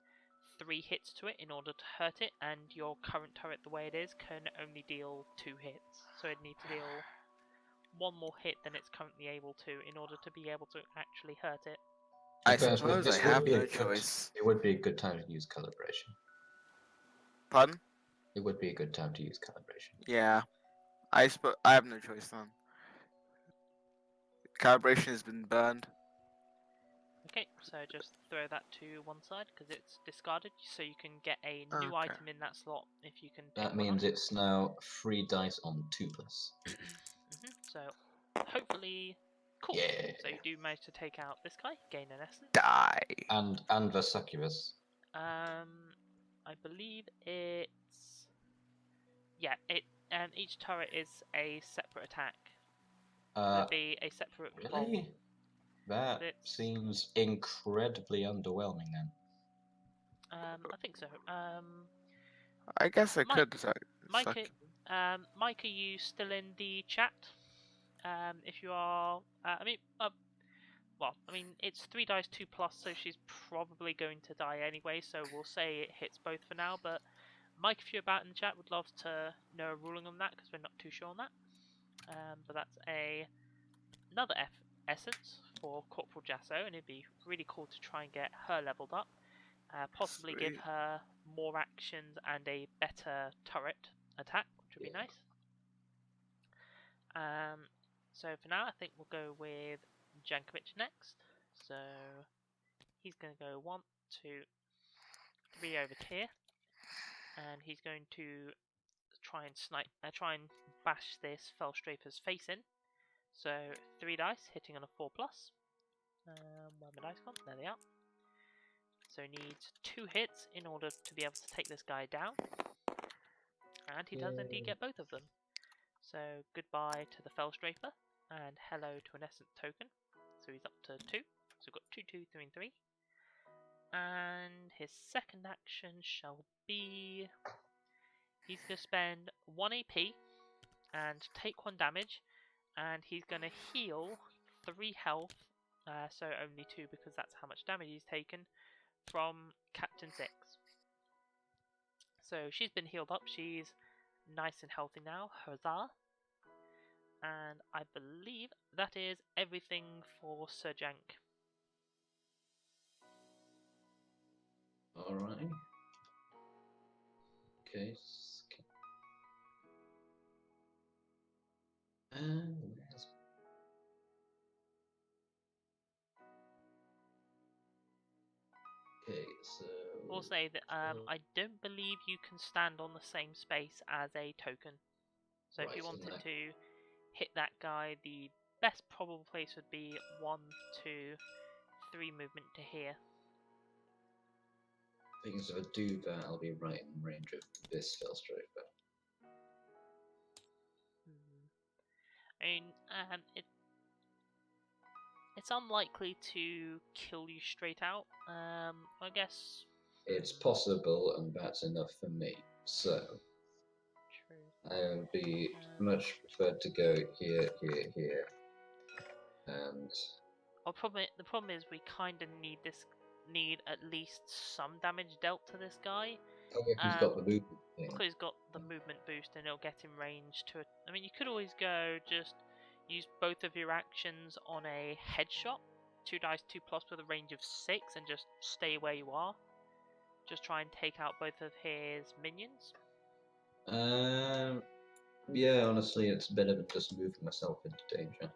3 hits to it in order to hurt it, and your current turret, the way it is, can only deal 2 hits. So it needs to deal 1 more hit than it's currently able to in order to be able to actually hurt it. I But suppose this I would have be a no good- choice. It would be a good time to use calibration. Pardon? It would be a good time to use calibration. Yeah. I have no choice then. Calibration has been burned. Okay, so just throw that to one side because it's discarded, so you can get a new Okay. item in that slot if you can pick That one means up. it's now 3 dice on 2+. So hopefully, cool. Yeah. So you do manage to take out this guy, gain an essence. Die. And the succubus. I believe it's each turret is a separate attack. There'd be a separate bolt. Really? That seems incredibly underwhelming then. I think so. I guess I Mike- could suck. Mike, are you still in the chat? If you are, it's 3 dice 2+, so she's probably going to die anyway. So we'll say it hits both for now. But Mike, if you're about in the chat, would love to know a ruling on that because we're not too sure on that. But that's another essence for Corporal Jasso, and it'd be really cool to try and get her leveled up. Possibly give Sweet. her more actions and a better turret attack, which would be nice. So for now, I think we'll go with Jankovic next. So he's going to go 1, 2, 3 over here, and he's going to try and bash this Felstrafer's face in. So 3 dice hitting on a 4+. Where my dice gone? There they are. So he needs 2 hits in order to be able to take this guy down, and he does indeed get both of them. So goodbye to the Felstrafer, and hello to an essence token. So he's up to 2. So we've got 2, 2, 3, and 3. And his second action shall be... He's going to spend 1 AP and take 1 damage. And he's going to heal 3 health. So only 2 because that's how much damage he's taken. from Captain 6. So she's been healed up. She's nice and healthy now. Huzzah! And I believe that is everything for Sir Jank. Alright. Okay. And where's... Okay, so... I'll say that I don't believe you can stand on the same space as a token. So if you Right, wanted no. to hit that guy, the best probable place would be 1, 2, 3 movement to here. Because if I do that, I'll be right in range of this spell striker. I mean, it's unlikely to kill you straight out. I guess. It's possible, and that's enough for me. So, True. I would be much preferred to go here, here, here, and Well, the problem is we kind of need at least some damage dealt to this guy. oh, yeah, he's got the movement thing. Because he's got the movement boost and it'll get him range to it. I mean, you could always go just use both of your actions on a headshot. 2 dice 2+ with a range of 6 and just stay where you are. Just try and take out both of his minions. Yeah, honestly, it's better than just moving myself into danger.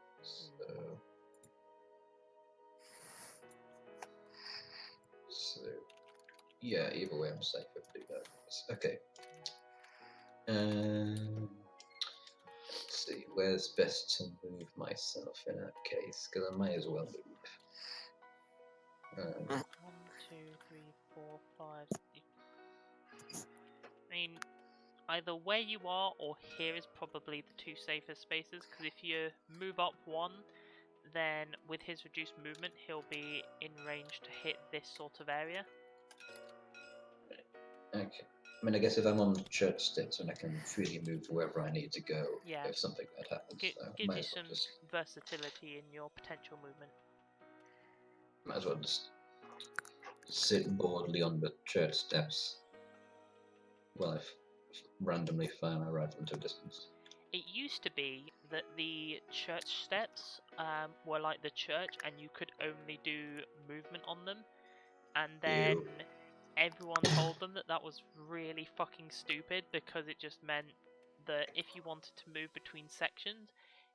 So yeah, either way, I'm safer to do that. Okay. Let's see, where's best to move myself in that case? Because I might as well move. 1, 2, 3, 4, 5. I mean, either where you are or here is probably the 2 safest spaces. Because if you move up 1, then with his reduced movement, he'll be in range to hit this sort of area. Okay. I mean, I guess if I'm on church steps, then I can freely move wherever I need to go if something bad happens. So Gives might you as well some just, versatility in your potential movement. might as well just sit boredly on the church steps while I randomly fire my rifle into distance. It used to be that the church steps were like the church and you could only do movement on them. And then everyone told them that that was really fucking stupid because it just meant that if you wanted to move between sections,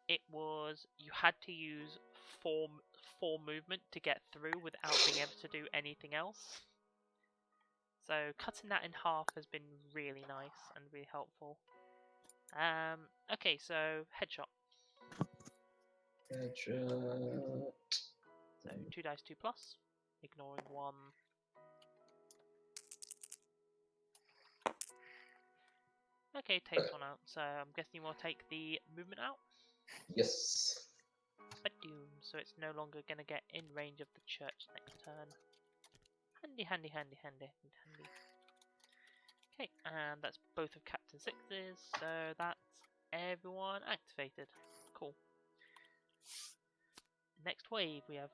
you had to use four movement to get through without being able to do anything else. So cutting that in half has been really nice and really helpful. Okay, so headshot. Headshot. So 2 dice 2+, ignoring 1. Okay, takes 1 out, so I'm guessing you will take the movement out? Yes. Ba-doom, so it's no longer going to get in range of the church next turn. Handy, handy, handy, handy, handy. Okay, and that's both of Captain 6's, so that's everyone activated. Cool. Next wave, we have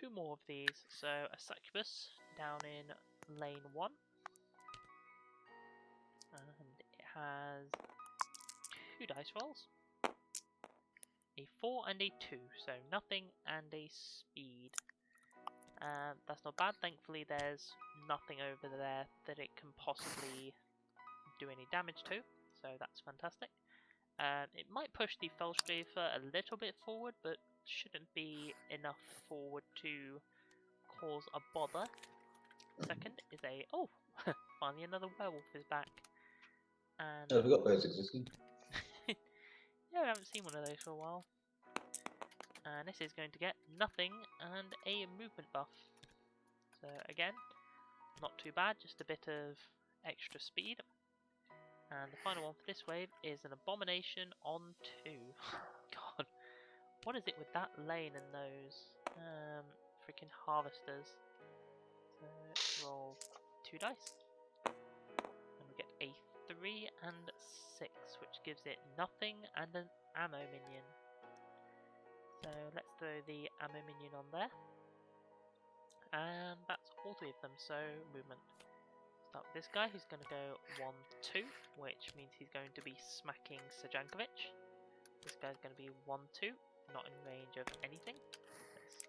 2 more of these. So a succubus down in lane 1. And it has 2 dice rolls. A 4 and a 2, so nothing and a speed. That's not bad. Thankfully there's nothing over there that it can possibly do any damage to, so that's fantastic. It might push the Felstrafer a little bit forward, but shouldn't be enough forward to cause a bother. Second is a... oh! Finally another werewolf is back. And I forgot those existing. yeah, I haven't seen one of those for a while. And this is going to get nothing and a movement buff. So again, not too bad, just a bit of extra speed. And the final one for this wave is an abomination on 2. God, what is it with that lane and those freaking harvesters? So roll 2 dice. And we get a 3 and 6, which gives it nothing and an ammo minion. So let's throw the ammo minion on there. And that's all 3 of them, so movement. Start with this guy who's going to go 1, 2, which means he's going to be smacking Sajankovic. This guy's going to be 1, 2, not in range of anything. Let's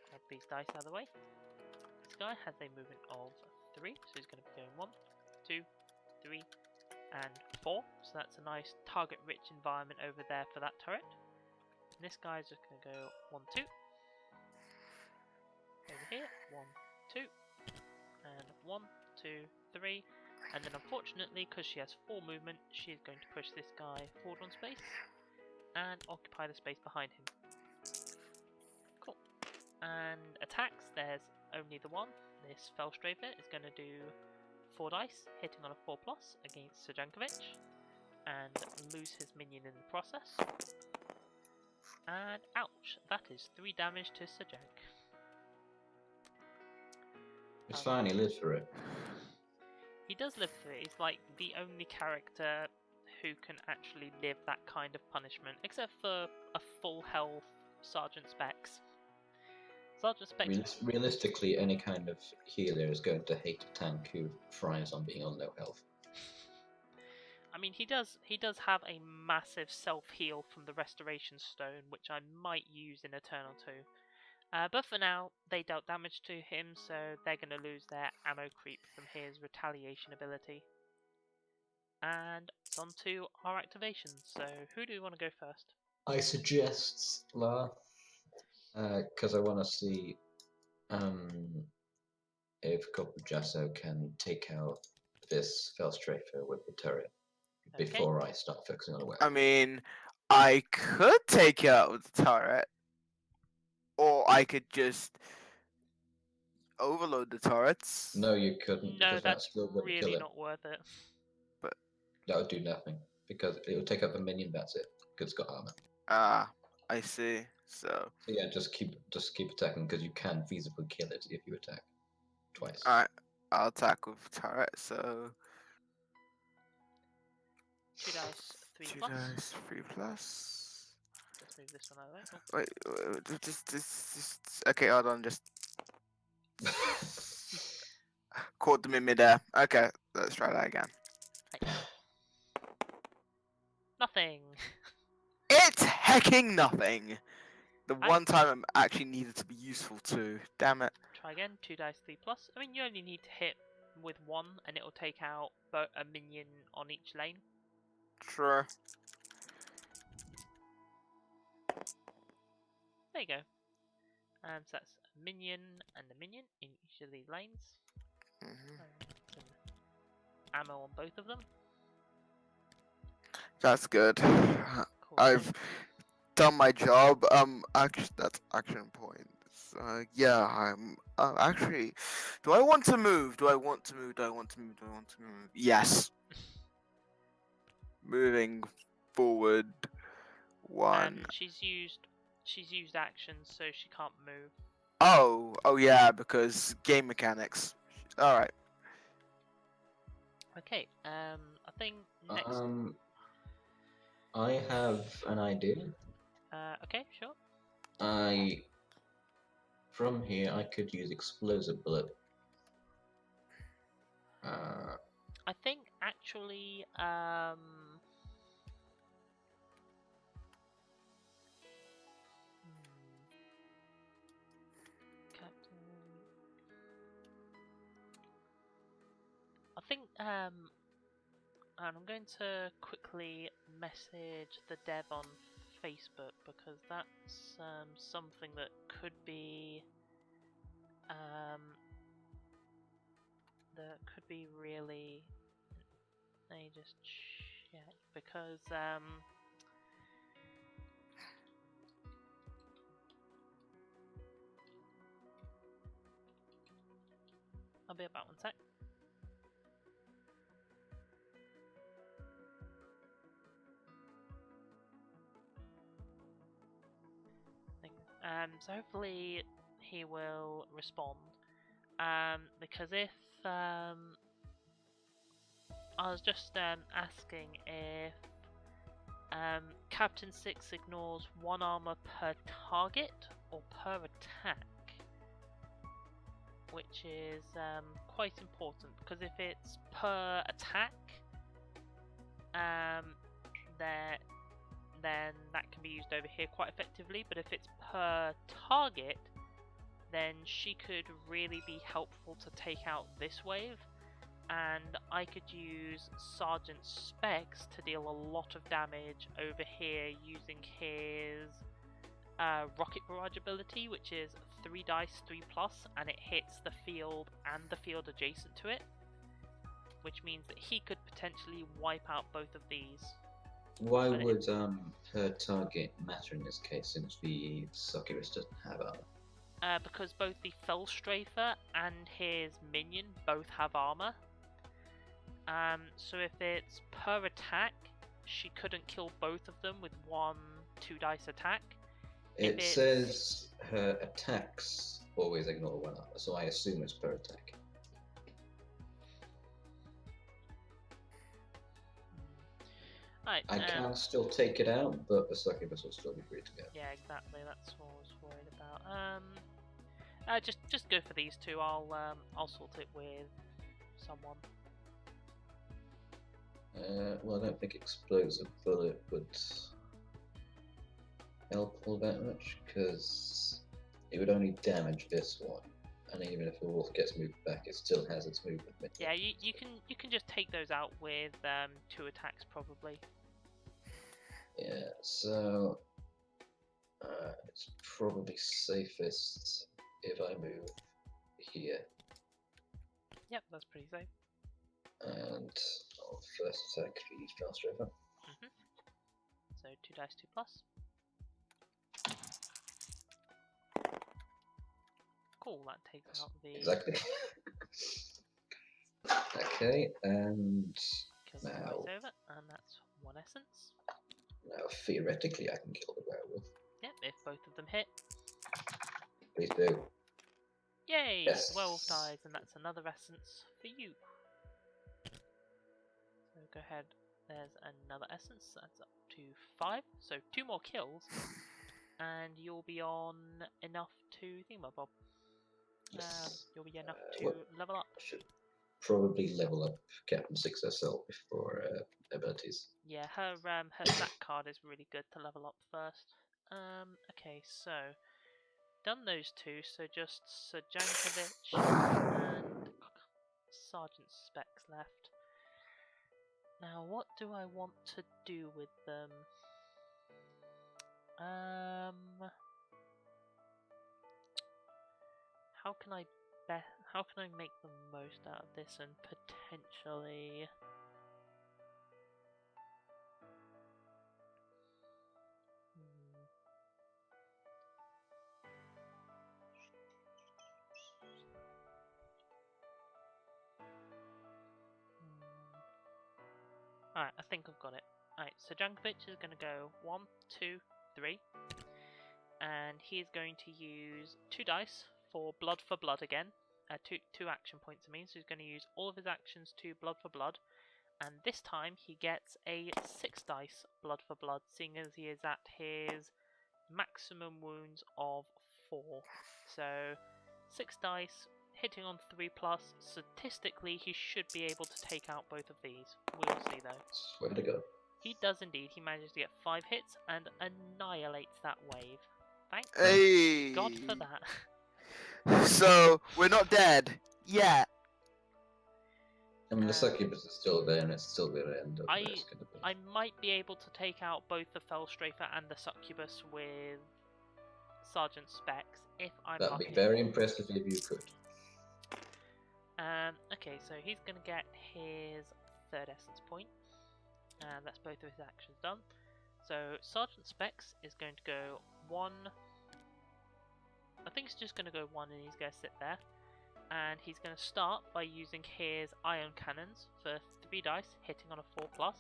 grab these dice out of the way. This guy has a movement of 3, so he's going to be going 1, 2, 3, and 4. So that's a nice target-rich environment over there for that turret. And this guy's just going to go 1, 2. Over here, 1, 2, and 1, 2, 3, and then unfortunately, because she has 4 movement, she is going to push this guy forward on space and occupy the space behind him. Cool. And attacks, there's only the one. This Felstrafer is going to do 4 dice, hitting on a 4+ against Sajankovic, and lose his minion in the process. And ouch, that is 3 damage to Sajank. It's fine, he lives for it. He does live for it. He's like the only character who can actually live that kind of punishment, except for a full health Sergeant Specs. Sergeant Specs. Realistically, any kind of healer is going to hate a tank who thrives on being on low health. I mean, he does have a massive self heal from the Restoration Stone, which I might use in Eternal 2. But for now, they dealt damage to him, so they're going to lose their ammo creep from his retaliation ability. And it's on to our activations. So who do you want to go first? I suggest La, because I want to see if Corporal Jasso can take out this Felstrafer with the turret before I start focusing on the weapon. I mean, I could take it out with the turret, or I could just overload the turrets. No, you couldn't. No, because that's still wouldn't really kill not worth it. But that would do nothing because it would take out the minion. That's it. Because it's got armor. Ah, I see. So yeah, just keep attacking because you can feasibly kill it if you attack twice. alright, I'll attack with turret. So 2 dice, 3+. 2 dice, 3+. Let's move this one out of the way. Wait, just okay. Hold on, just caught them in midair. Okay, let's try that again. Nothing. It's hecking nothing. The one time I actually needed to be useful too. Damn it. Try again. 2 dice, 3+. I mean, you only need to hit with 1, and it'll take out a minion on each lane. True. There you go. And so that's a minion and a minion in each of these lanes. Some ammo on both of them. That's good. Cool. I've done my job. That's action points. Yeah, I'm actually. Do I want to move? Do I want to move? Yes. Moving forward. 1. She's used actions, so she can't move. Oh yeah, because game mechanics. All right. Okay. I think next. I have an idea. Okay, sure. From here, I could use explosive bullet. I think actually, Captain. I think and I'm going to quickly message the dev on Facebook because that's something that could be really. Let me just check because I'll be about 1 sec. So hopefully he will respond. Because if I was just asking if Captain 6 ignores 1 armor per target or per attack. which is quite important because if it's per attack, then that can be used over here quite effectively. But if it's per target, then she could really be helpful to take out this wave. And I could use Sergeant Specs to deal a lot of damage over here using his Rocket Barrage ability, which is 3 dice, 3+, and it hits the field and the field adjacent to it, which means that he could potentially wipe out both of these. Why would her target matter in this case, since the succubus doesn't have armor? Because both the Fellstrafer and his minion both have armor. So if it's per attack, she couldn't kill both of them with one 2 dice attack. It says her attacks always ignore 1 armor, so I assume it's per attack. Right, I can still take it out, but the succubus will still be free to go. Yeah, exactly. That's what I was worried about. Just go for these two. I'll sort it with someone. Well, I don't think explosive bullet would help all that much, because it would only damage this one, and even if the wolf gets moved back, it still has its movement. Yeah, you can just take those out with 2 attacks probably. Yeah, so it's probably safest if I move here. Yep, that's pretty safe. And I'll first attack the Fellstrafer. So 2 dice, 2+. Cool, that takes out the... Exactly. Okay, and kills the now... guys over, and that's 1 essence. Now, theoretically, I can kill the werewolf. Yep, if both of them hit. Please do. Yay! Yes. Werewolf dies, and that's another essence for you. So go ahead, there's another essence, that's up to 5. So 2 more kills, and you'll be on enough to thingamabob. Yes. You'll be enough to level up. I should probably level up Captain 6SL before abilities. Yeah, her stat card is really good to level up first. Okay, so done those 2, so just Sir Jankovic and Sergeant Specs left. Now, what do I want to do with them? How can I make the most out of this and potentially? Alright, I think I've got it. Alright, so Jankovic is going to go 1, 2, 3. And he's going to use 2 dice for blood again. Two action points, I mean. So he's going to use all of his actions to blood. And this time he gets a 6 dice blood, seeing as he is at his maximum wounds of 4. So 6 dice, hitting on 3+, statistically he should be able to take out both of these. We'll see though. Swear to God. He does indeed. He manages to get 5 hits and annihilates that wave. Thank Hey. God for that. So we're not dead yet. I mean, the succubus is still there, and it's still going to end up where it's going to be. I might be able to take out both the Fellstrafer and the succubus with Sergeant Specs if I'm That'd lucky. be very impressive if you could. Okay, so he's going to get his 3rd essence point. And that's both of his actions done. So Sergeant Specs is going to go 1. I think he's just going to go 1 and he's going to sit there. And he's going to start by using his ion cannons for 3 dice, hitting on a 4+.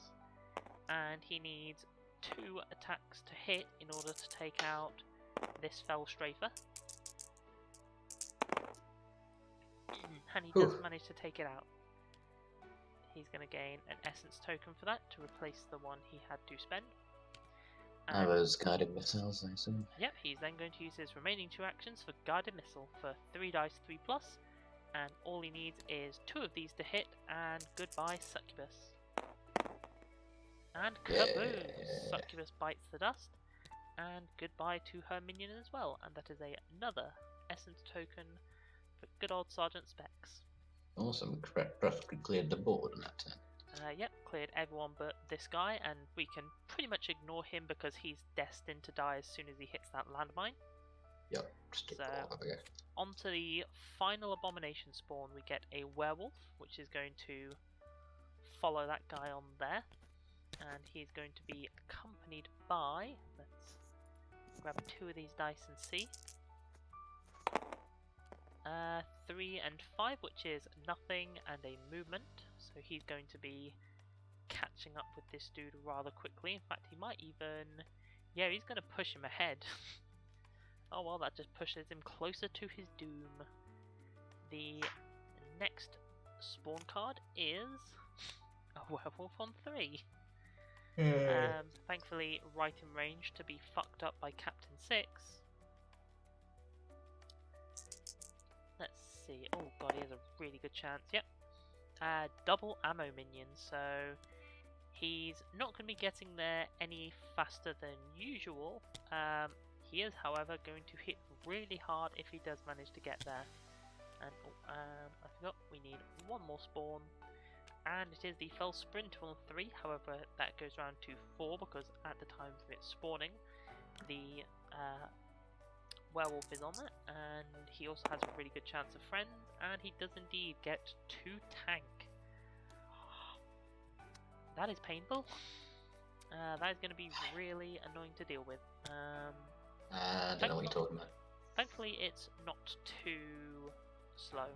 And he needs 2 attacks to hit in order to take out this Fellstrafer. And he does manage to take it out. He's going to gain an essence token for that to replace the one he had to spend. Are those guided missiles, I assume? Yep, he's then going to use his remaining 2 actions for guided missile for 3 dice, 3+, and all he needs is 2 of these to hit, and goodbye Succubus. And kaboom! Yeah. Succubus bites the dust, and goodbye to her minion as well, and that is another essence token for good old Sergeant Specs. Awesome, practically cleared the board on that turn. Yep, cleared everyone but this guy, and we can pretty much ignore him because he's destined to die as soon as he hits that landmine. Yep, just So, okay. onto the final abomination spawn, we get a werewolf, which is going to follow that guy on there, and he's going to be accompanied by, let's grab 2 of these dice and see, 3 and 5, which is nothing and a movement, so he's going to be catching up with this dude rather quickly. In fact, he might even, yeah, he's going to push him ahead. Oh well, that just pushes him closer to his doom. The next spawn card is a werewolf on 3. Thankfully right in range to be fucked up by Captain 6. Let's see. Oh god, he has a really good chance. Yep. Double ammo minion, so he's not going to be getting there any faster than usual. He is, however, going to hit really hard if he does manage to get there. And I forgot, we need 1 more spawn. And it is the fell sprint on 3, however that goes round to 4 because at the time of it spawning, the werewolf is on it, and he also has a really good chance of friend, and he does indeed get 2 tank. That is painful. That is going to be really annoying to deal with. I don't know what you're talking about. Thankfully it's not too slow.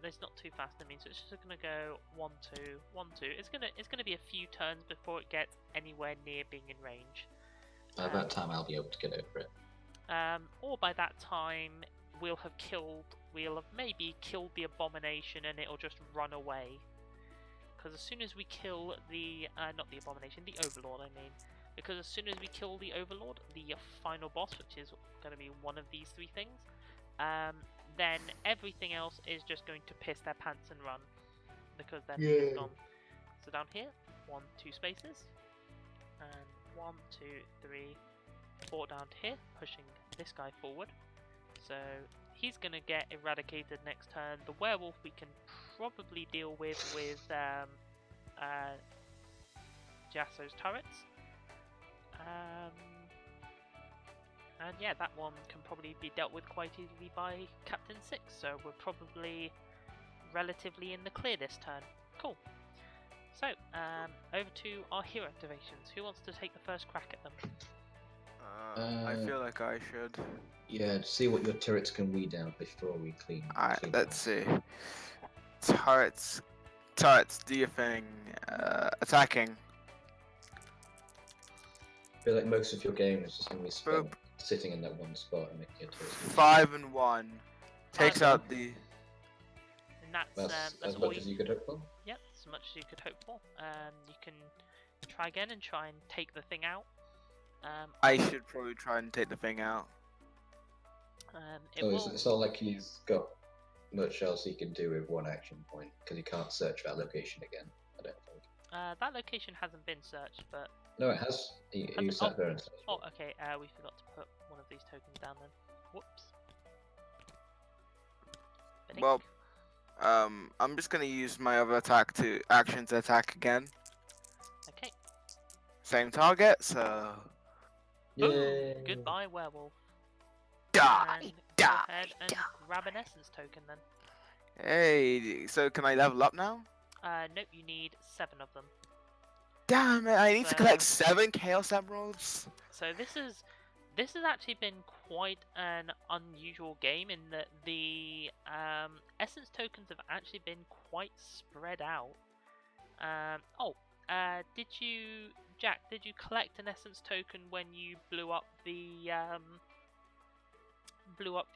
It's not too fast, I mean, so it's just going to go 1, 2, 1, 2. It's gonna be a few turns before it gets anywhere near being in range. By that time I'll be able to get over it. Or by that time we'll have maybe killed the abomination and it'll just run away. Because as soon as we kill the not the abomination, the overlord, I mean. Because as soon as we kill the overlord, the final boss, which is going to be one of these 3 things, then everything else is just going to piss their pants and run, because then it's gone. So down here, 1, 2 spaces, and 1, 2, 3, 4 down here, pushing this guy forward. So he's going to get eradicated next turn. The werewolf we can probably deal with Jasso's turrets. And yeah, that one can probably be dealt with quite easily by Captain 6, so we're probably relatively in the clear this turn. Cool. So, over to our hero activations. Who wants to take the first crack at them? I feel like I should. Yeah, see what your turrets can weed out before we clean. Alright, let's see. Turrets, do your thing. Attacking. I feel like most of your game is just going to be spent sitting in that one spot and making your turrets. 5 and 1. Takes out the. And that's as all much as you could hope for. Yep, as much as you could hope for. You can try again and try and take the thing out. I should probably try and take the thing out. It's not like he's got much else he can do with 1 action point, because he can't search that location again, I don't think. That location hasn't been searched, but... No, it has. He sat there and searched. Oh, okay, we forgot to put one of these tokens down then. Whoops. Well, I'm just gonna use my other action to attack again. Okay. Same target, so... Yay! Goodbye, werewolf. Die! And Die! go ahead and grab an essence token then. Hey, so can I level up now? Nope, you need 7 of them. Damn it, I need to collect 7 Chaos Emeralds. So this has actually been quite an unusual game in that the essence tokens have actually been quite spread out. Jack, did you collect an essence token when you blew up the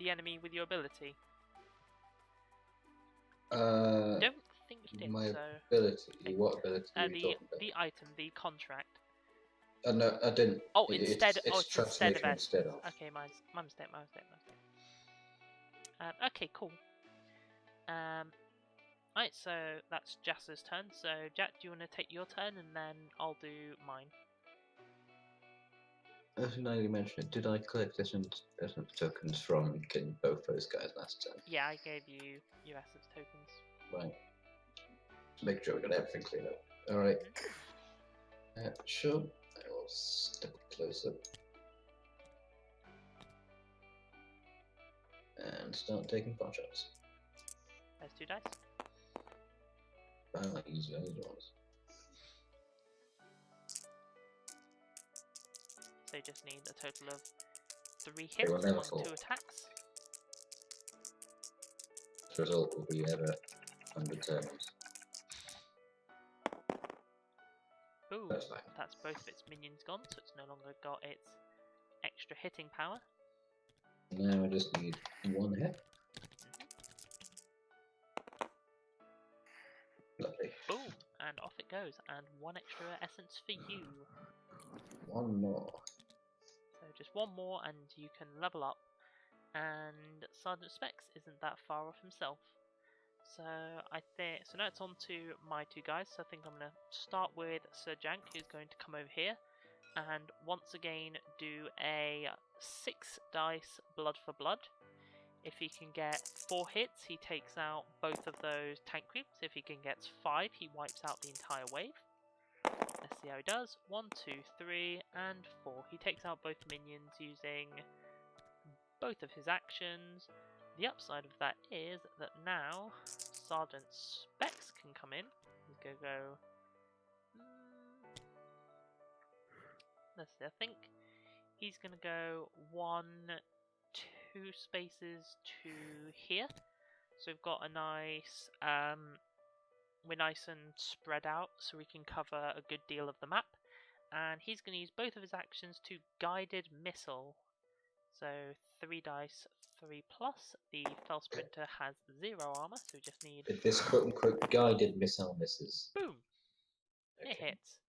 enemy with your ability? Don't think you did. My so ability. What ability are you talking about? the item, the contract. No, I didn't. Oh, instead. It's instead of instead of. Okay, my mistake. Okay, cool. Right, so that's Jas's turn. So Jack, do you want to take your turn and then I'll do mine? Now you mentioned it, did I collect essence tokens from killing both those guys last time? Yeah, I gave you your essence tokens. Right. Make sure we got everything cleaned up. Alright. Sure. I will step closer. And start taking pot shots. There's 2 dice. I like using those ones. So you just need a total of 3 They hits will on never fall. 2 attacks. The result will be ever undetermined. Ooh, That's fine. that's both of its minions gone, so it's no longer got its extra hitting power. Now I just need 1 hit. Lovely. Boom, and off it goes, and 1 extra essence for you. 1 more. So just 1 more and you can level up. And Sergeant Specs isn't that far off himself. So I think now it's on to my 2 guys. So I think I'm gonna start with Sir Jank, who's going to come over here and once again do a 6 dice blood for blood. If he can get 4 hits, he takes out both of those tank creeps. If he can get 5, he wipes out the entire wave. Let's see how he does. 1, 2, 3, and 4. He takes out both minions using both of his actions. The upside of that is that now Sergeant Specs can come in. He's going to go... let's see, I think he's going to go 1, 2 spaces to here. So we've got a nice... we're nice and spread out so we can cover a good deal of the map. And he's going to use both of his actions to Guided Missile. So 3 dice, 3 plus. The Fell Sprinter has 0 armor, so we just need... If this quote-unquote guided missile misses. Boom! Okay. It hits.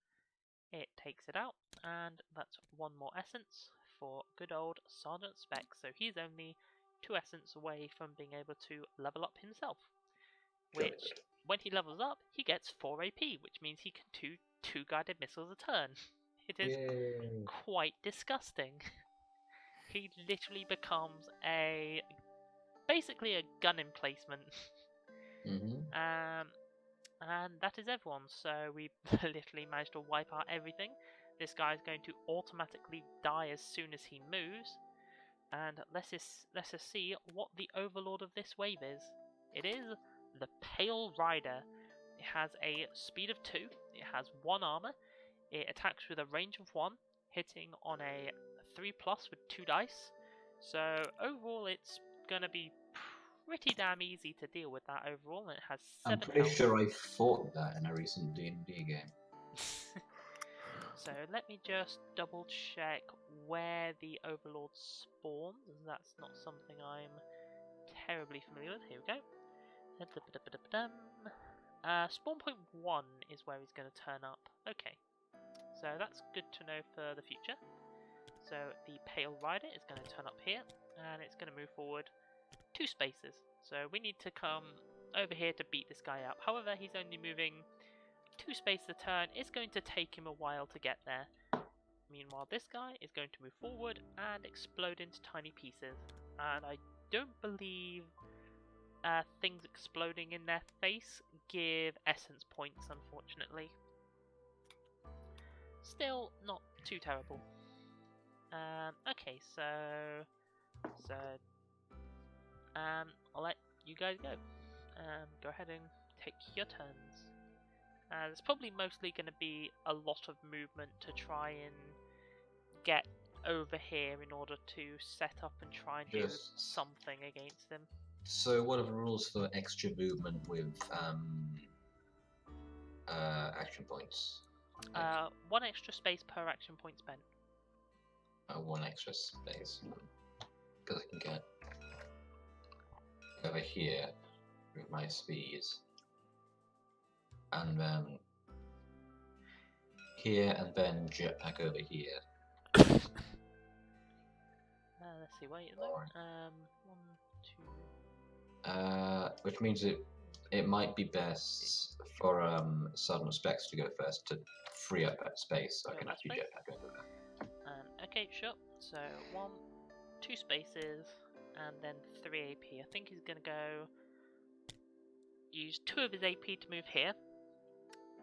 It takes it out, and that's 1 more essence for good old Sergeant Speck. So he's only 2 essence away from being able to level up himself. Jolly Which, when he levels up, he gets 4 AP, which means he can do 2 guided missiles a turn. It is Yay. quite disgusting. He literally becomes basically a gun emplacement. And that is everyone. So we literally managed to wipe out everything. This guy is going to automatically die as soon as he moves. And let's just see what the overlord of this wave is. It is the Pale Rider. It has a speed of 2. It has 1 armor. It attacks with a range of 1, hitting on a 3 plus with 2 dice. So overall, it's gonna be pretty damn easy to deal with that overall. And it has 7 I'm pretty health. sure I fought that in a recent D&D game. So let me just double check where the overlord spawns. That's not something I'm terribly familiar with. Here we go. Spawn point 1 is where he's going to turn up. Okay, so that's good to know for the future. So the Pale Rider is going to turn up here, and it's going to move forward 2 spaces. So we need to come over here to beat this guy up. However, he's only moving 2 spaces a turn. It's going to take him a while to get there. Meanwhile, this guy is going to move forward and explode into tiny pieces. And I don't believe things exploding in their face give essence points, unfortunately. Still not too terrible. Okay, so I'll let you guys go. Go ahead and take your turns. There's probably mostly going to be a lot of movement to try and get over here in order to set up and try and do something against them. So what are the rules for extra movement with action points? 1 extra space per action point spent. 1 extra space. Because I can get over here with my speed. And then here and then jet back over here. Let's see, wait a minute. 1, 2, Which means it might be best for Sergeant Specs to go first to free up that space so I Free can up that actually space? jetpack over there. Okay, sure. So 1, 2 spaces, and then 3 AP. I think he's gonna go use 2 of his AP to move here,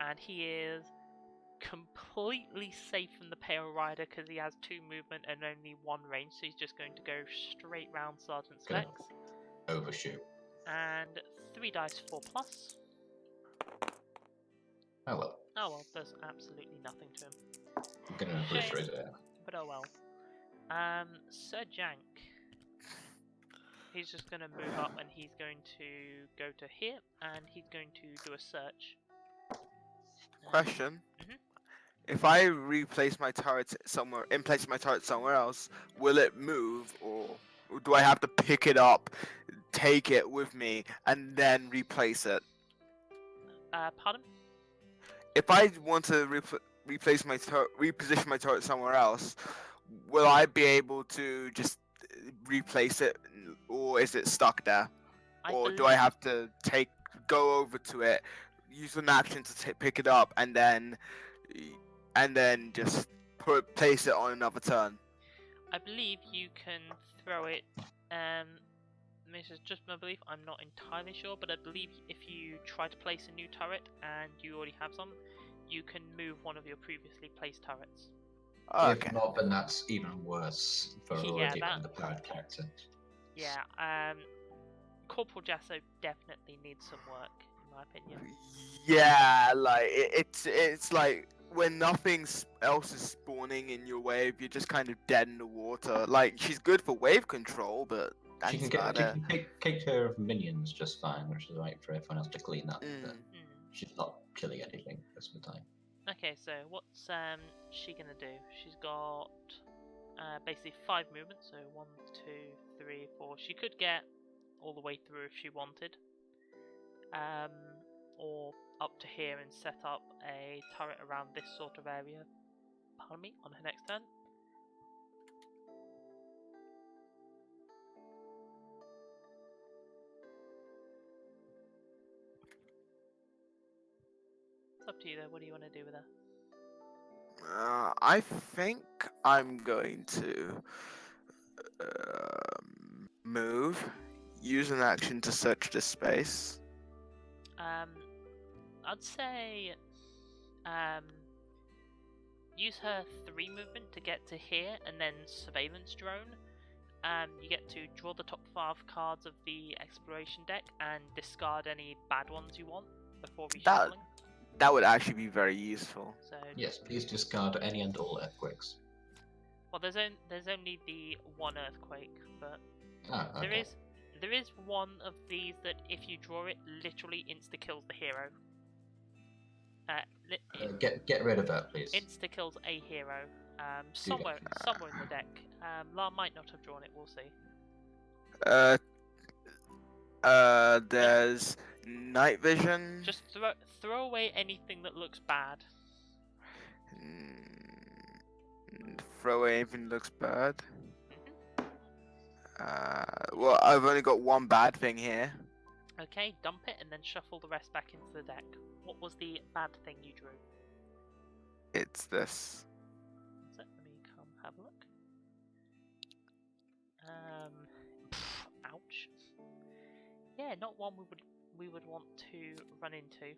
and he is completely safe from the Pale Rider because he has 2 movement and only 1 range, so he's just going to go straight round Sergeant Gonna Specs. overshoot. And 3 dice 4 plus. Oh well. Oh well, there's absolutely nothing to him. I'm gonna Shame. obliterate it. But oh well. Sir Jank. He's just going to move up and he's going to go to here and he's going to do a search. Question. Mhm. If I replace my turret somewhere, in place of my turret somewhere else, will it move, or do I have to pick it up, take it with me, and then replace it? Pardon? If I want to replace my reposition my turret somewhere else, will I be able to just replace it, or is it stuck there? Or do I have to go over to it, use an action to pick it up, and then just place it on another turn? I believe you can throw it. This is just my belief. I'm not entirely sure, but I believe if you try to place a new turret and you already have some, you can move one of your previously placed turrets. Okay. If not, then that's even worse for Yeah, already that- underpowered character. Yeah. Corporal Jasso definitely needs some work, in my opinion. Yeah, like it's like when nothing else is spawning in your wave, you're just kind of dead in the water. Like, she's good for wave control, but She that's can about she it. can take care of minions just fine, which is right for everyone else to clean up. But Mm. she's not killing anything most of the time. Okay, so what's she gonna do? She's got basically 5 movements, so 1, 2, 3, 4. She could get all the way through if she wanted, or up to here and set up a turret around this sort of area. Pardon me, on her next turn. It's up to you though. What do you want to do with her? I think I'm going to move, use an action to search this space. I'd say use her 3 movement to get to here, and then surveillance drone. You get to draw the top 5 cards of the exploration deck and discard any bad ones you want before reshuffling. That would actually be very useful. So Yes, please discard any and all earthquakes. well, there's only the 1 earthquake, but Okay. there is one of these that if you draw it, literally insta kills the hero. Get rid of that, please. Insta kills a hero. Somewhere in the deck. La might not have drawn it. We'll see. There's night vision. Just throw away anything that looks bad. Throw away anything that looks bad. Mm-hmm. Well, I've only got one bad thing here. Okay, dump it and then shuffle the rest back into the deck. What was the bad thing you drew? It's this. Let me come have a look. Ouch. Yeah, not one we would want to run into.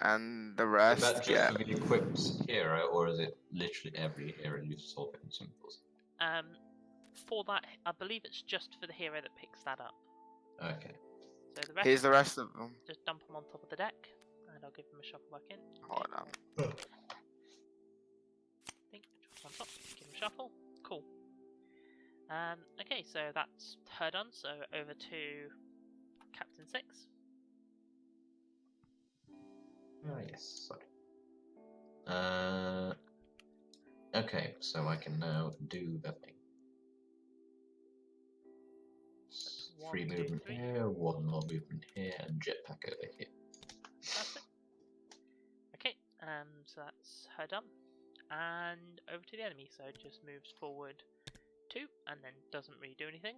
And the Is rest, that just yeah. for the equipped hero, or is it literally every hero loses all their symbols? For that, I believe it's just for the hero that picks that up. Okay. So the rest. Here's the rest of them. Just dump them on top of the deck, and I'll give them a shuffle back in. Hold on. Think on top. Give them a shuffle. Cool. Okay, so that's her done. So over to Captain 6. Yes. Sorry. Okay, so I can now do the thing. That's 3 1, 2, movement 3. here, 1 more movement here, and jetpack over here. That's it. Okay, so that's her done. And over to the enemy, so it just moves forward 2, and then doesn't really do anything.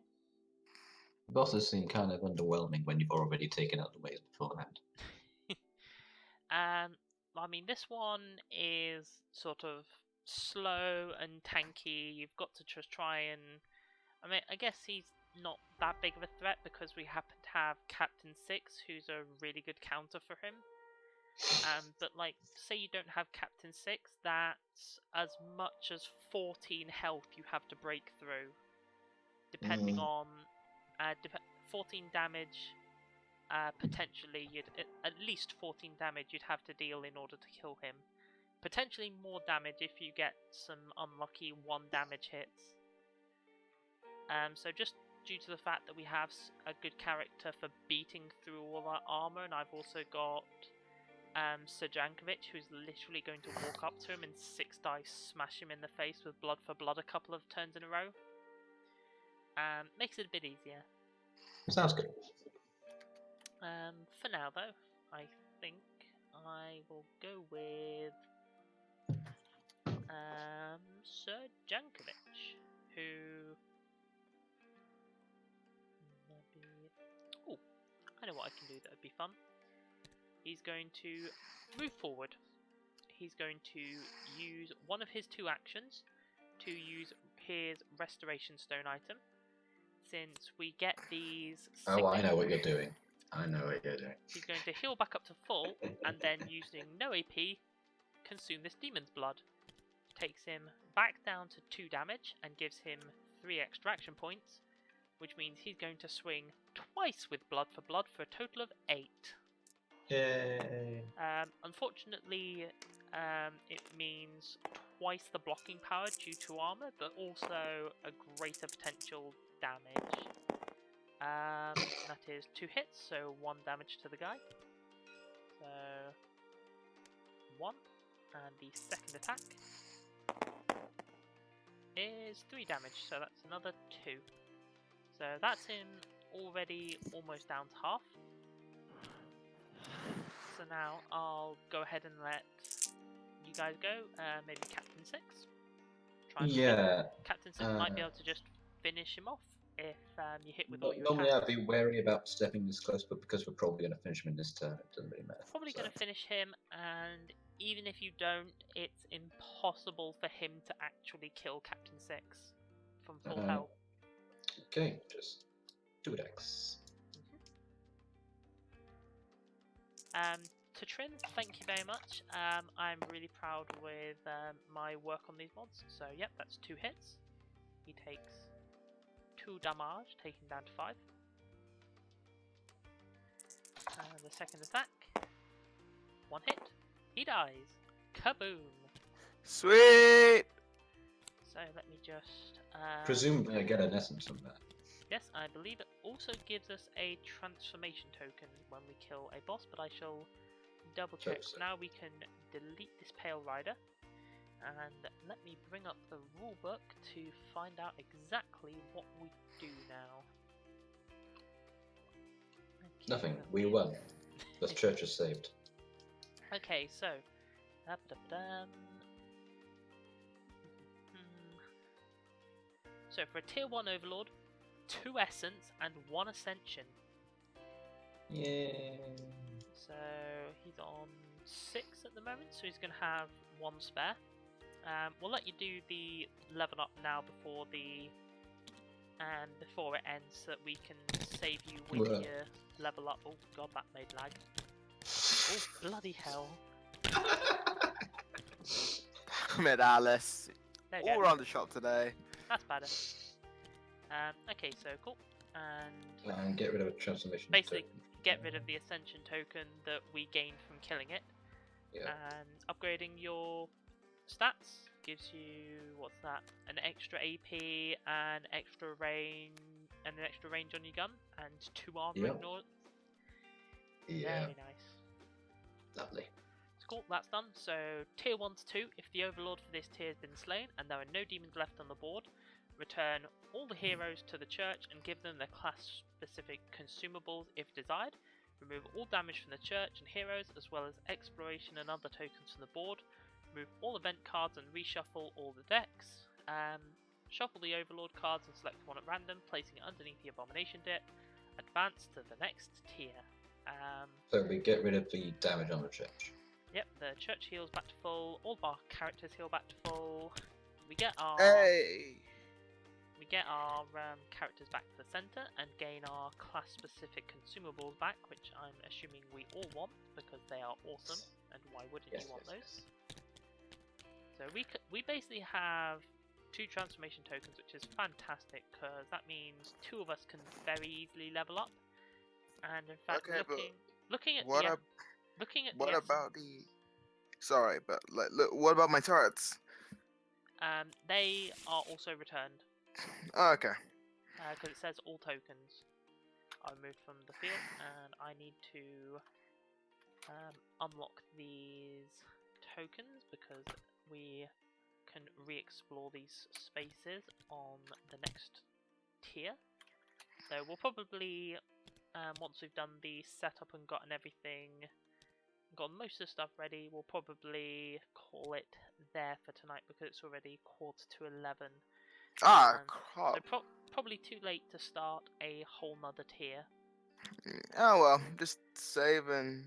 Bosses seem kind of underwhelming when you've already taken out the waves beforehand. I mean, this one is sort of slow and tanky. You've got to just try and... I mean, I guess he's not that big of a threat because we happen to have Captain Six, who's a really good counter for him. But, like, say you don't have Captain Six, that's as much as 14 health you have to break through. Depending on... 14 damage... potentially, at least 14 damage you'd have to deal in order to kill him. Potentially more damage if you get some unlucky 1 damage hits. So just due to the fact that we have a good character for beating through all our armor, and I've also got Sir Jankovic, who's literally going to walk up to him and 6 dice smash him in the face with blood for blood a couple of turns in a row. Makes it a bit easier. Sounds good. For now, though, I think I will go with Sir Jankovic, who... Oh, I know what I can do that would be fun. He's going to move forward. He's going to use one of his 2 actions to use his Restoration Stone item. Since we get these... Oh, I know what you're doing. I know what you're doing. He's going to heal back up to full, and then using no AP, consume this demon's blood. Takes him back down to 2 damage, and gives him 3 extraction points, which means he's going to swing twice with blood for a total of 8. Yay! Unfortunately, it means twice the blocking power due to armor, but also a greater potential damage. That is 2 hits, so 1 damage to the guy. So 1, and the second attack is 3 damage, so that's another 2. So that's him already almost down to half. So now I'll go ahead and let you guys go. Maybe Captain Six. Captain Six might be able to just finish him off if you hit with all your Normally attacks. I'd be wary about stepping this close, but because we're probably going to finish him in this turn, it doesn't really matter. Probably going to finish him, and even if you don't, it's impossible for him to actually kill Captain Six from full health. Okay, just 2 attacks. To Trin, thank you very much. I'm really proud with my work on these mods. So, yep, that's 2 hits. He takes 2 damage, taking down to 5. And the second attack, 1 hit. He dies. Kaboom! Sweet! So, let me just... Presumably I get an essence from that. Yes, I believe it also gives us a transformation token when we kill a boss, but I shall double check. So. Now we can delete this Pale Rider, and let me bring up the rulebook to find out exactly what we do now. Okay, Nothing. We won. The church is saved. Okay, so... So for a tier 1 overlord, 2 essence and 1 ascension. Yeah. So he's on 6 at the moment, so he's going to have 1 spare. We'll let you do the level up now before it ends, so that we can save you with your level up. Oh god, that made lag. Oh bloody hell! Met Alice. There you All go. around the shop today. That's better. Okay, so cool. And get rid of a transformation. Basically, token. get rid of the ascension token that we gained from killing it. Yeah. And upgrading your stats gives you, what's that? An extra AP and extra range, and an extra range on your gun, and 2 armor. Yep. Ignore. Yeah. Very nice. Lovely. It's cool. That's done. So tier 1 to 2. If the overlord for this tier has been slain and there are no demons left on the board, return all the heroes to the church and give them their class-specific consumables if desired. Remove all damage from the church and heroes, as well as exploration and other tokens from the board. Remove all event cards and reshuffle all the decks. Shuffle the Overlord cards and select one at random, placing it underneath the Abomination deck. Advance to the next tier. So we get rid of the damage on the church. Yep, the church heals back to full. All of our characters heal back to full. We get our Hey! characters back to the center and gain our class-specific consumables back, which I'm assuming we all want because they are awesome. And why wouldn't Yes, you want yes, those? So we basically have 2 transformation tokens, which is fantastic because that means 2 of us can very easily level up. And in fact, Okay, but looking at what the ab- looking at what the about the? Sorry, but like, look, what about my turrets? they are also returned Oh, okay. because it says all tokens are removed from the field, and I need to unlock these tokens because we can re-explore these spaces on the next tier. So we'll probably, once we've done the setup and gotten everything, got most of the stuff ready, we'll probably call it there for tonight because it's already 11:15. Ah, So crap. probably too late to start a whole nother tier. Oh well, just save and